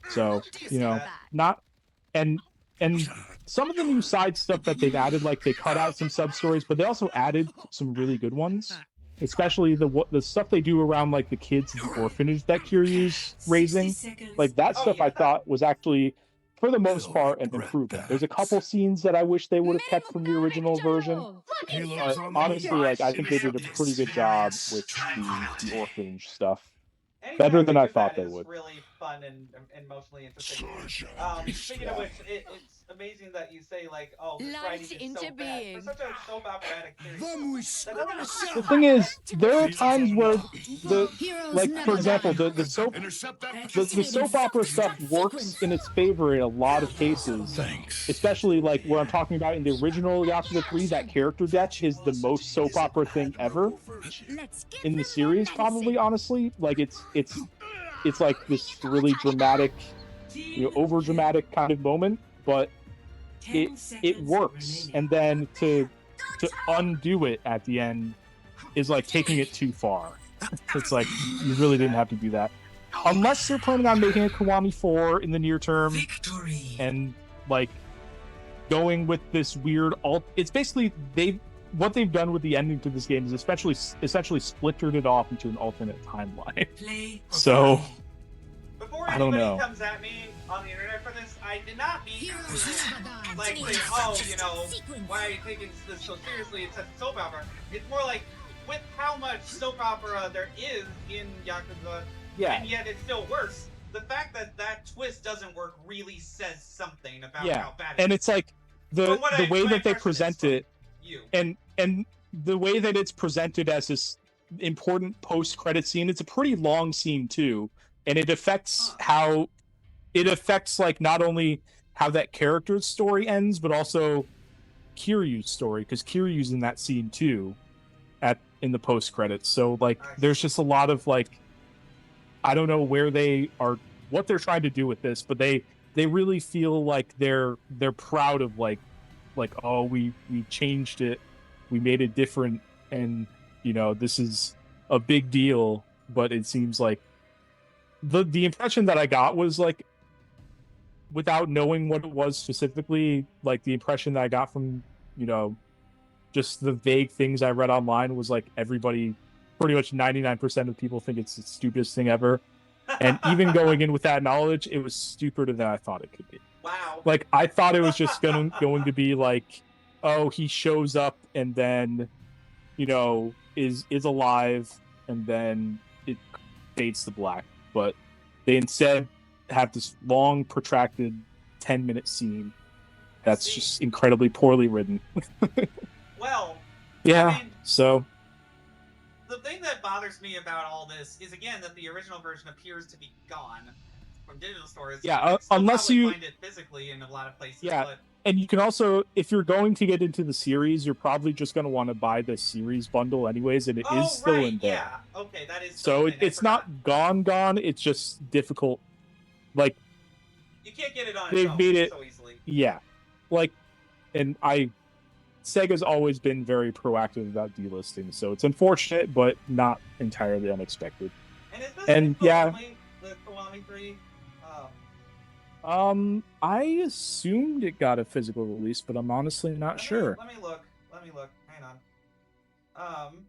So, you know, not and some of the new side stuff that they've added, like they cut out some sub stories, but they also added some really good ones. Especially the stuff they do around like the kids in the orphanage that Kiryu's raising. Like that stuff I thought was actually, for the most part, an improvement. There's a couple scenes that I wish they would have kept from the original version. But honestly, like I think they did a pretty good job with the orphanage stuff. Better than I thought they would. Really fun and emotionally interesting. Speaking of which, it's amazing that you say like, oh, this writing is so bad. For such a soap operatic series. The thing is, there are times where for example, the soap opera stuff works in its favor in a lot of cases. Especially like where I'm talking about in the original Yakuza 3, that character death is the most soap opera thing ever in the series, probably, honestly. Like it's like this really dramatic, over dramatic kind of moment, but it works. And then to undo it at the end is like taking it too far. It's like you really didn't have to do that, unless you're planning on making a Kiwami 4 in the near term. And like going with this weird it's basically what they've done with the ending to this game is essentially splittered it off into an alternate timeline. So before I don't know. Comes at me on the internet for this, I did not mean to like say, oh, why are you taking this so seriously? It's a soap opera. It's more like with how much soap opera there is in Yakuza, and yet it still works. The fact that twist doesn't work really says something about how bad it is. And it's like the way that they present it. And the way that it's presented as this important post-credit scene, it's a pretty long scene too, and it affects like not only how that character's story ends, but also Kiryu's story, because Kiryu's in that scene too, in the post-credits. So like, there's just a lot of like, I don't know what they're trying to do with this, but they really feel like they're proud of like, oh, we changed it, we made it different, and this is a big deal. But it seems like the impression that I got was like, without knowing what it was specifically, like the impression that I got from just the vague things I read online was like everybody, pretty much 99% of people think it's the stupidest thing ever. And even going in with that knowledge, it was stupider than I thought it could be. Wow. Like, I thought it was just going to be like, oh, he shows up and then, is alive, and then it fades to black. But they instead have this long, protracted 10-minute scene that's just incredibly poorly written. Well, yeah, I mean, so... The thing that bothers me about all this is, again, that the original version appears to be gone from digital stores. Yeah, you can unless still you find it physically in a lot of places. Yeah, but And you can also, if you're going to get into the series, you're probably just going to want to buy the series bundle anyways, and it is still in there. Yeah. Okay, that is. So it's not gone. It's just difficult. Like, you can't get it on they've its own made it so easily. Yeah, like, and Sega's always been very proactive about delisting, so it's unfortunate, but not entirely unexpected. And is this the Kiwami 3? I assumed it got a physical release, but I'm honestly not sure. Let me look. Hang on.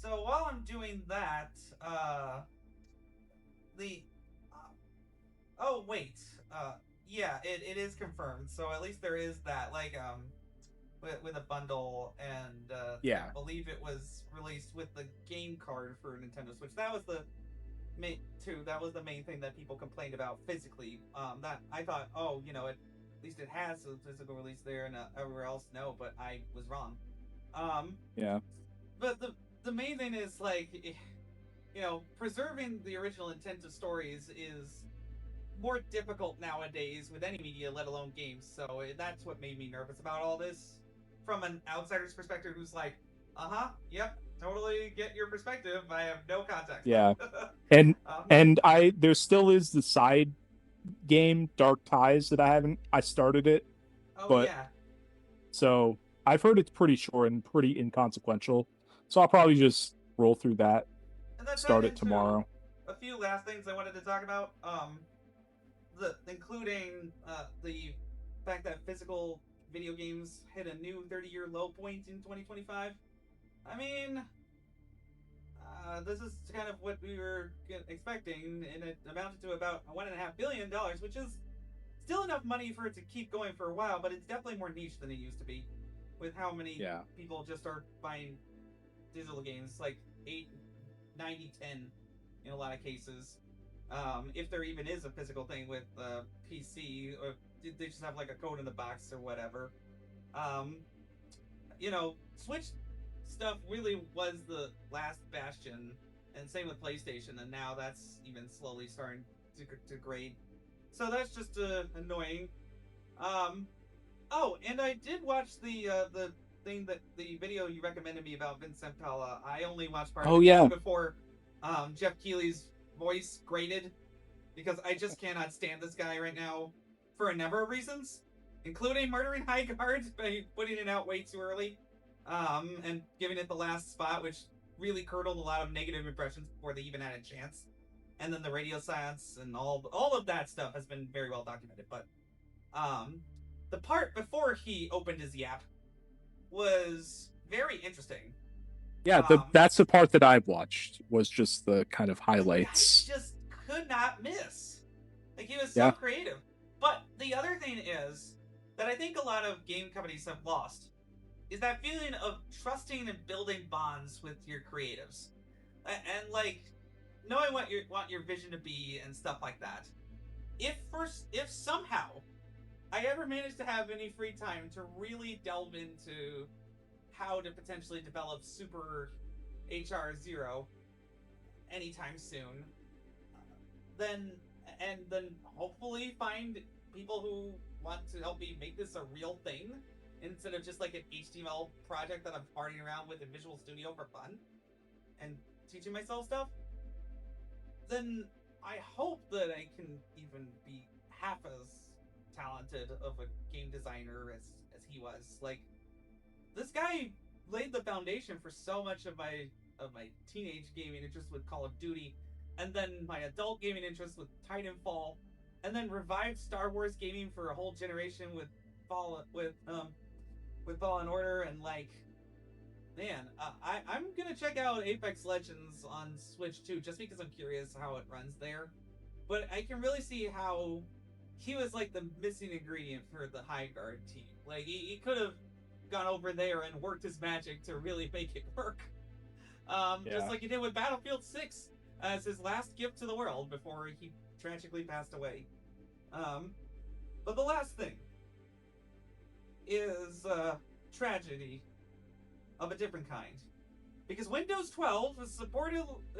So while I'm doing that, oh wait, yeah, it is confirmed. So at least there is that, like, with a bundle, and yeah, I believe it was released with the game card for Nintendo Switch. That was the main thing that people complained about physically. That I thought, oh, you know, at least it has a physical release there, and everywhere else no, but I was wrong. Yeah. But the main thing is, like, you know, preserving the original intent of stories is more difficult nowadays with any media, let alone games. So that's what made me nervous about all this, from an outsider's perspective, who's like, yep, totally get your perspective. I have no context. Yeah. And there still is the side game Dark Ties that I started it. So I've heard it's pretty short and pretty inconsequential. So I'll probably just roll through that. Start it tomorrow. A few last things I wanted to talk about. Including the fact that physical video games hit a new 30-year low point in 2025. I mean, this is kind of what we were expecting, and it amounted to about $1.5 billion, which is still enough money for it to keep going for a while, but it's definitely more niche than it used to be, with how many people just are buying digital games, like 8, 90, 10 in a lot of cases. If there even is a physical thing with PC, or they just have like a code in the box or whatever. You know, Switch stuff really was the last bastion, and same with PlayStation, and now that's even slowly starting to degrade. So that's just annoying. Oh, and I did watch the video you recommended me about Vincezampella. I only watched part of it before Jeff Keighley's voice grated, because I just cannot stand this guy right now for a number of reasons, including murdering Highguard by putting it out way too early, and giving it the last spot, which really curdled a lot of negative impressions before they even had a chance. And then the radio silence and all of that stuff has been very well documented. But the part before he opened his yap was very interesting. Yeah, that's the part that I've watched, was just the kind of highlights. I just could not miss. Like, he was so creative. But the other thing is that I think a lot of game companies have lost is that feeling of trusting and building bonds with your creatives, and like knowing what you want your vision to be and stuff like that. If somehow I ever manage to have any free time to really delve into how to potentially develop Super HR0 anytime soon, then hopefully find people who want to help me make this a real thing instead of just like an HTML project that I'm partying around with in Visual Studio for fun and teaching myself stuff, then I hope that I can even be half as talented of a game designer as he was. Like, this guy laid the foundation for so much of my teenage gaming interest with Call of Duty, and then my adult gaming interest with Titanfall, and then revived Star Wars gaming for a whole generation with Fallen Order. And like, man, I'm gonna check out Apex Legends on Switch too, just because I'm curious how it runs there. But I can really see how he was like the missing ingredient for the Highguard team. Like, he could have gone over there and worked his magic to really make it work. Just like he did with Battlefield 6 as his last gift to the world before he tragically passed away. But the last thing is tragedy of a different kind. Because Windows 12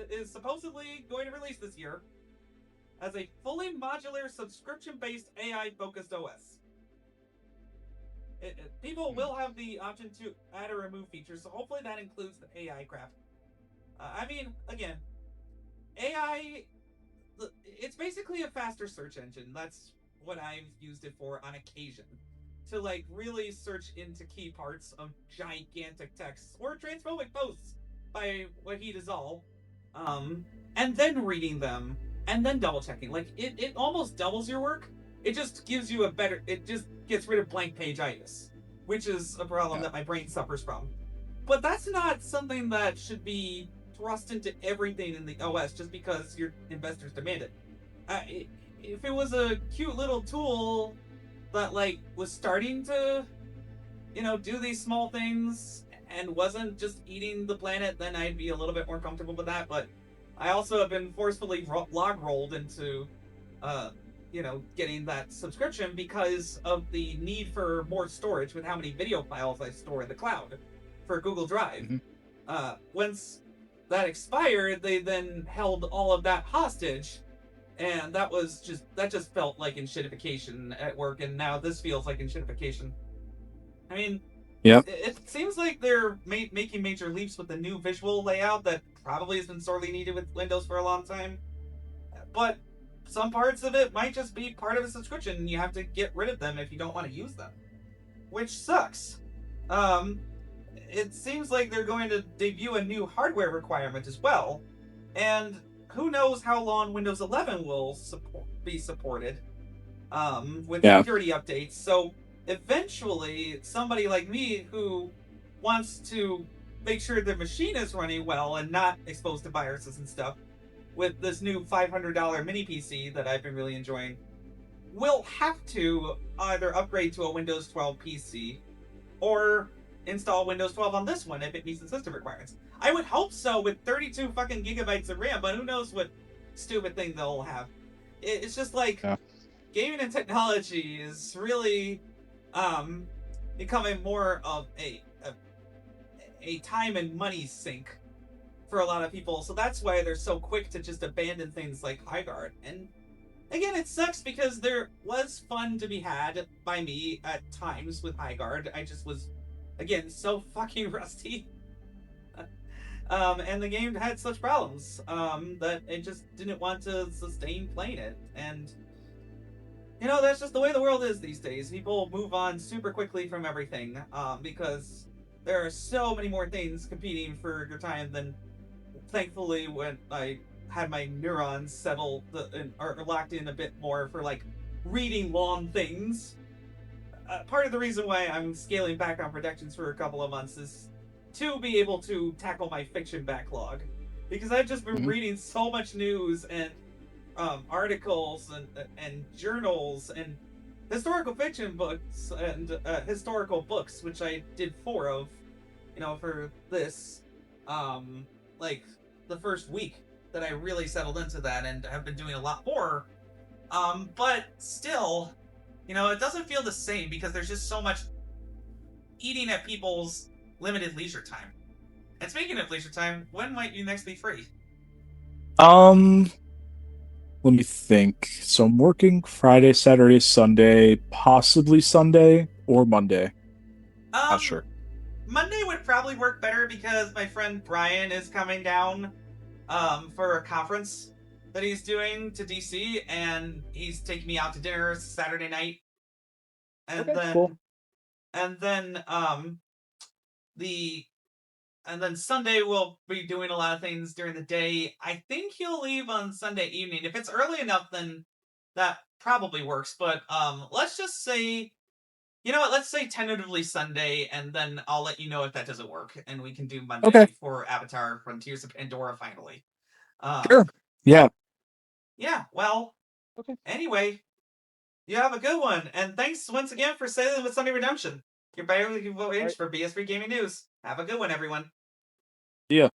is supposedly going to release this year as a fully modular, subscription-based, AI-focused OS. People will have the option to add or remove features, so hopefully that includes the AI crap. I mean, again, AI, it's basically a faster search engine. That's what I've used it for on occasion. To, like, really search into key parts of gigantic texts or transphobic posts by Wahid Azal, and then reading them, and then double-checking. Like, it almost doubles your work. It just gives you it just gets rid of blank page-itis, which is a problem that my brain suffers from. But that's not something that should be thrust into everything in the OS just because your investors demand it. If it was a cute little tool that, like, was starting to, do these small things and wasn't just eating the planet, then I'd be a little bit more comfortable with that. But I also have been forcefully log rolled into, getting that subscription because of the need for more storage with how many video files I store in the cloud for Google Drive. Once that expired, they then held all of that hostage, and that just felt like enshittification at work, and now this feels like enshittification. I mean, it seems like they're making major leaps with the new visual layout that probably has been sorely needed with Windows for a long time, but some parts of it might just be part of a subscription, and you have to get rid of them if you don't want to use them, which sucks. It seems like they're going to debut a new hardware requirement as well, and who knows how long Windows 11 will be supported with security updates. So eventually, somebody like me who wants to make sure the machine is running well and not exposed to viruses and stuff, with this new $500 mini PC that I've been really enjoying, will have to either upgrade to a Windows 12 PC or install Windows 12 on this one if it meets the system requirements. I would hope so with 32 fucking gigabytes of RAM, but who knows what stupid thing they'll have. It's just like gaming and technology is really becoming more of a time and money sink for a lot of people. So that's why they're so quick to just abandon things like Highguard. And again, it sucks because there was fun to be had by me at times with Highguard. I just was, again, so fucking rusty. And the game had such problems that it just didn't want to sustain playing it. And, that's just the way the world is these days. People move on super quickly from everything because there are so many more things competing for your time than, thankfully, when I had my neurons settled or locked in a bit more for, like, reading long things. Part of the reason why I'm scaling back on productions for a couple of months is to be able to tackle my fiction backlog, because I've just been reading so much news and articles and journals and historical fiction books and historical books, which I did 4 of, for this, like the first week that I really settled into that, and have been doing a lot more. But still, it doesn't feel the same because there's just so much eating at people's limited leisure time. And speaking of leisure time, when might you next be free? Let me think. So I'm working Friday, Saturday, Sunday, possibly Sunday or Monday. Not sure. Monday would probably work better because my friend Brian is coming down for a conference that he's doing to DC, and he's taking me out to dinner Saturday night. And cool. And then Sunday we'll be doing a lot of things during the day. I think he'll leave on Sunday evening. If it's early enough, then that probably works. But let's just say, let's say tentatively Sunday, and then I'll let you know if that doesn't work, and we can do Monday for Avatar: Frontiers of Pandora finally. Sure. Yeah. Yeah. Well. Okay. Anyway, you have a good one, and thanks once again for sailing with SunnyRedemption. Your biweekly voyage for BS3 Gaming News. Have a good one, everyone. Yeah.